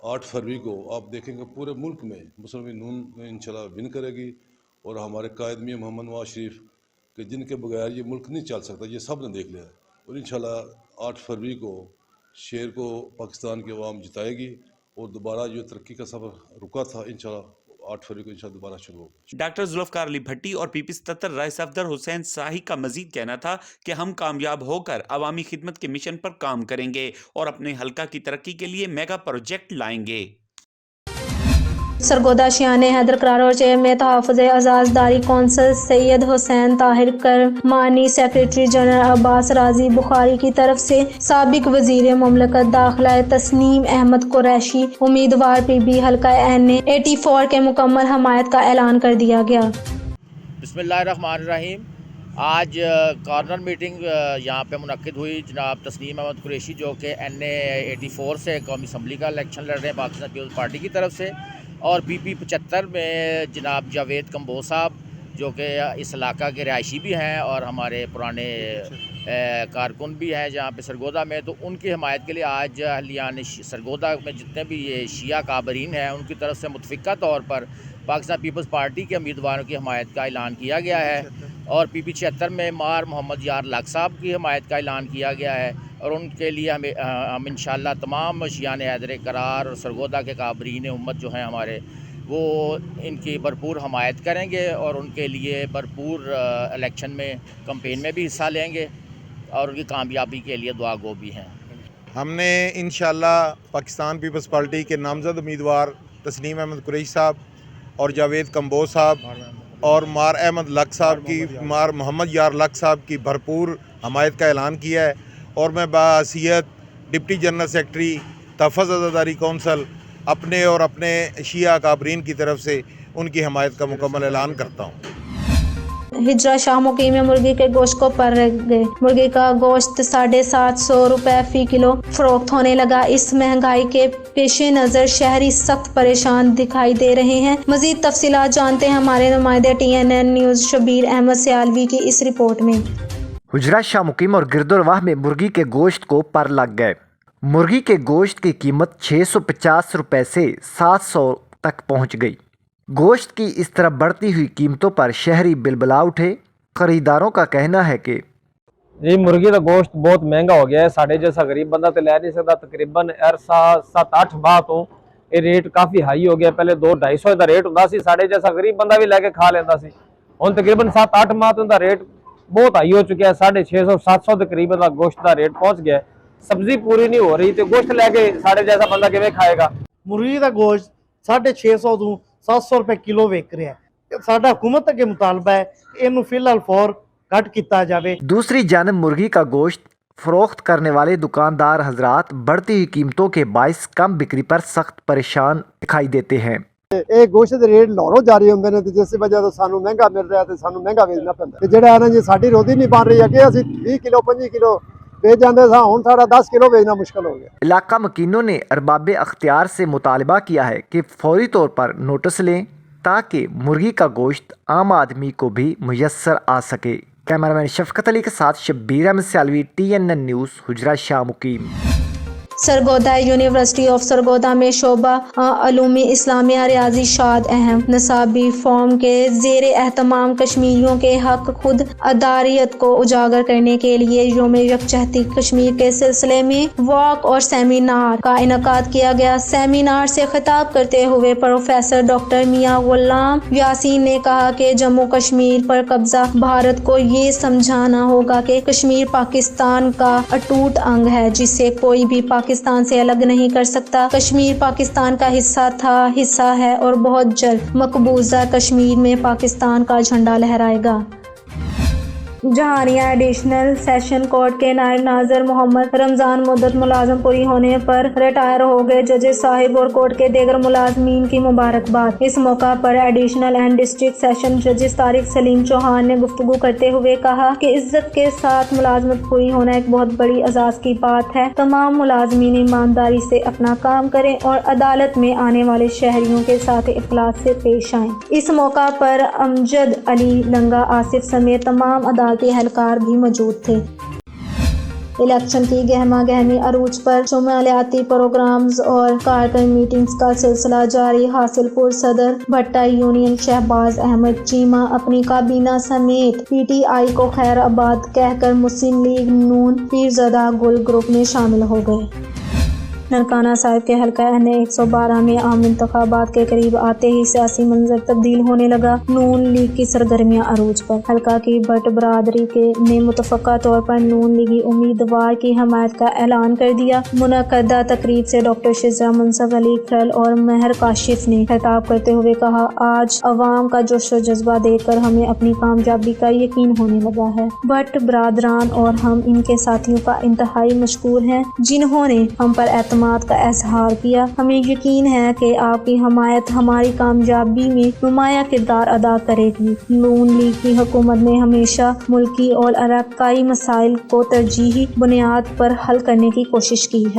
8 फरवरी को आप देखेंगे पूरे मुल्क में मुस्लिम नून इंशाल्लाह विन करेगी और हमारे कायद मियां मोहम्मद नवाज शरीफ के जिनके बगैर ये मुल्क नहीं चल सकता, ये सब ने देख लिया और इंशाल्लाह 8 फरवरी को शेर को पाकिस्तान की आवाम जिताएगी और दोबारा जो तरक्की का सफ़र रुका था इंशाल्लाह 8 फरवरी को इंशाल्लाह दोबारा शुरू होगा। डॉक्टर जुल्फकार अली भट्टी और PP 77 राय सफदर हुसैन साही का मजीद कहना था कि हम कामयाब होकर अवामी खिदमत के मिशन पर काम करेंगे और अपने हल्का की तरक्की के लिए मेगा प्रोजेक्ट लाएंगे। सरगोदा शियाने हैदर करार और chairman तहफ़्फ़ुज़ आज़ादारी council Syed Hussain Tahir करमानी, secretary general Abbas राजी बुखारी की तरफ से साबिक वज़ीर मुमलकत दाखिला तस्नीम अहमद कुरैशी उम्मीदवार PB हल्का NA 84 के मुकम्मल हमायत का ऐलान कर दिया गया। बिस्मिल्लाहिर्रहमानिर्रहीम। आज कॉर्नर मीटिंग यहाँ पे मुनक्किद हुई। जनाब तस्नीम अहमद कुरैशी जो कि NA 84 से कौमी असम्बली का इलेक्शन लड़ रहे हैं पाकिस्तान पीपल्स पार्टी की तरफ से, और PP 75 में जनाब जावेद कम्बोज साहब जो कि इस इलाका के रिहायशी भी हैं और हमारे पुराने कारकुन भी हैं जहाँ पे सरगोदा में, तो उनकी हमायत के लिए आज अहलियान सरगोदा में जितने भी ये शिया काबरीन हैं उनकी तरफ से मुतफ़िका तौर पर पाकिस्तान पीपल्स पार्टी के उम्मीदवारों की हमायत का ऐलान किया गया है और PP 76 में मार मोहम्मद यार लक साहब की हमायत का ऐलान किया गया है और उनके लिए हम इंशाअल्लाह तमाम शियाने हैदर करार और सरगोदा के काबरीन उम्मत जो हैं हमारे, वो इनकी भरपूर हमायत करेंगे और उनके लिए भरपूर इलेक्शन में कैंपेन में भी हिस्सा लेंगे और उनकी कामयाबी के लिए दुआ गो भी हैं। हमने इंशाअल्लाह पाकिस्तान पीपल्स पार्टी के नामज़द उम्मीदवार तस्नीम अहमद कुरैशी साहब और जावेद कम्बोज साहब और मार अहमद लक साहब की, मार मोहम्मद यार लक साहब की भरपूर हमायत का ऐलान किया है और मैं बाहसियत डिप्टी जनरल सेक्रेटरी तहफ़्फ़ुज़ आज़ादारी कौंसिल अपने और अपने शिया काबरीन की तरफ से उनकी हमायत का मुकम्मल ऐलान करता हूँ। हिजरा शाह मुकीम में मुर्गी के गोश्त को पर गए। मुर्गी का गोश्त 750 रुपए फ़ी किलो फरोख्त होने लगा। इस महंगाई के पेश नज़र शहरी सख्त परेशान दिखाई दे रहे हैं। मज़ीद तफसीलात जानते हैं हमारे नुमाइंदे TNN न्यूज़ शबीर अहमद सियालवी की इस रिपोर्ट में। हुजरा शाह मुकीम और गिरदुरवाह में मुर्गी के गोश्त को पर लग गए। मुर्गी के गोश्त की कीमत 650 रुपए से 700 तक पहुंच गई। गोश्त की इस तरह बढ़ती हुई कीमतों पर शहरी बिलबिला उठे। खरीदारों का कहना है कि जी मुर्गी का गोश्त बहुत महंगा हो गया है। साढ़े जैसा गरीब बंदा तो ले नहीं सकता। तकरीबन 7-8 माह तो ये रेट काफ़ी हाई हो गया। पहले 200-250 का रेट होता सी, साढ़े जैसा गरीब बंदा भी लैके खा लेंदा सी। हुण तकरीबन 7-8 माह तो रेट बहुत हाई हो चुका है। 650-700 के करीब का गोश्त का रेट पहुँच गया है। सब्जी पूरी नहीं हो रही तो गोश्त लैके साढ़े जैसा बंदा किवें खाएगा। मुर्गी का गोश्त 650 ਤੋਂ 700 रुपए किलो विक रहा है। साडा हुकूमत अगे मुतालबा है कि इनू फिलहाल फौर घट किया जाए। दूसरी जानब मुर्गी का गोश्त फरोख्त करने वाले दुकानदार हजरात बढ़ती हुई कीमतों के बायस कम बिक्री पर सख्त परेशान दिखाई देते हैं। ਇਹ ਗੋਸ਼ਤ ਦੇ ਰੇਟ ਲਾਹੌਰੋਂ ਜਾਰੀ ਹੁੰਦੇ ਨੇ ਤੇ ਜਿਸ ਵਜ੍ਹਾ ਤੋਂ ਸਾਨੂੰ ਮਹਿੰਗਾ ਮਿਲ ਰਿਹਾ ਤੇ ਸਾਨੂੰ ਮਹਿੰਗਾ ਵੇਚਣਾ ਪੈਂਦਾ ਤੇ ਜਿਹੜਾ ਹੈ ਨਾ ਜੀ ਸਾਡੀ ਰੋਜ਼ੀ ਨਹੀਂ ਬਣ ਰਹੀ ਅੱਗੇ ਅਸੀਂ 20 किलो 25 किलो बेच जाते था, हुण साढ़ा 10 किलो बेचना मुश्किल हो गया। इलाका मकीनों ने अरबाब अख्तियार से मुतालबा किया है कि फौरी तौर पर नोटिस लें ताकि मुर्गी का गोश्त आम आदमी को भी मुयस्सर आ सके। कैमरामैन शफकत अली के साथ Shabbir Ahmed Sialvi TNN news Hujra Shah Muqeem. Sargodha university of Sargodha में शोबा अलूमी इस्लामिया रियाजी शाद अहम नसाबी फॉर्म के ज़ेर एहतमाम कश्मीरियों के हक खुद अदारियत को उजागर करने के लिए यौम यकजहती कश्मीर के सिलसिले में वॉक और सेमिनार का इनकाद किया गया। सेमिनार से खिताब करते हुए प्रोफेसर डॉक्टर मियां गुलाम यासीन ने कहा कि जम्मू कश्मीर पर कब्जा भारत को ये समझाना होगा कि कश्मीर पाकिस्तान का अटूट अंग है जिसे कोई भी पाकिस्तान से अलग नहीं कर सकता। कश्मीर पाकिस्तान का हिस्सा था, हिस्सा है और बहुत जल्द मकबूजा कश्मीर में पाकिस्तान का झंडा लहराएगा। जहानिया एडिशनल सेशन कोर्ट के नायब नाज़र मोहम्मद रमज़ान मुद्दत मुलाजम पूरी होने पर रिटायर हो गए जजेस साहिब और कोर्ट के दीगर मुलाजमीन की मुबारकबाद। इस मौका पर एडिशनल एंड डिस्ट्रिक्ट सेशन जजेस तारिक सलीम चौहान ने गुफ्तगू करते हुए कहा कि इज्जत के साथ मुलाजमत पूरी होना एक बहुत बड़ी एजाज़ की बात है। तमाम मुलाजमीन ईमानदारी से अपना काम करें और अदालत में आने वाले शहरियों के साथ इखलास से पेश आएं। इस मौका पर अमजद अली लंगा आसिफ समेत तमाम अदालती एहलकार भी मौजूद थे। इलेक्शन की गहमा गहमी अरूज पर शुमालियाती प्रोग्राम्स और कारकुन मीटिंग्स का सिलसिला जारी। हासिलपुर सदर भट्टा यूनियन शहबाज अहमद चीमा अपनी काबीना समेत PTI को खैराबाद कहकर मुस्लिम लीग नून पीरज़ादा गुल ग्रुप में शामिल हो गए। ननकाना साहिब के हल्का NA 112 में आम इंतखाबात के करीब आते ही सियासी मंजर तब्दील होने लगा। नून लीग की सरगर्मियां अरूज पर। हल्का की भट्ट बरादरी ने मुतफ़क्का तौर पर नून लीगी उम्मीदवार की हमायत का ऐलान कर दिया। मुनक़दा तकरीब से डॉक्टर शिज़ा मुंसफ अली खरल और महर काशिफ ने खिताब करते हुए कहा, आज अवाम का जोश व जज्बा देखकर हमें अपनी कामयाबी का यकीन होने लगा है। भट्ट बरादरान और हम इनके साथियों का इंतहाई मशकूर हैं जिन्होंने हम पर का इजहार किया। हमें यकीन है कि आपकी हमायत हमारी कामयाबी में नुमाया किरदार अदा करेगी। नून लीग की हुकूमत ने हमेशा मुल्की और इलाकाई मसाइल को तरजीही बुनियाद पर हल करने की कोशिश की है।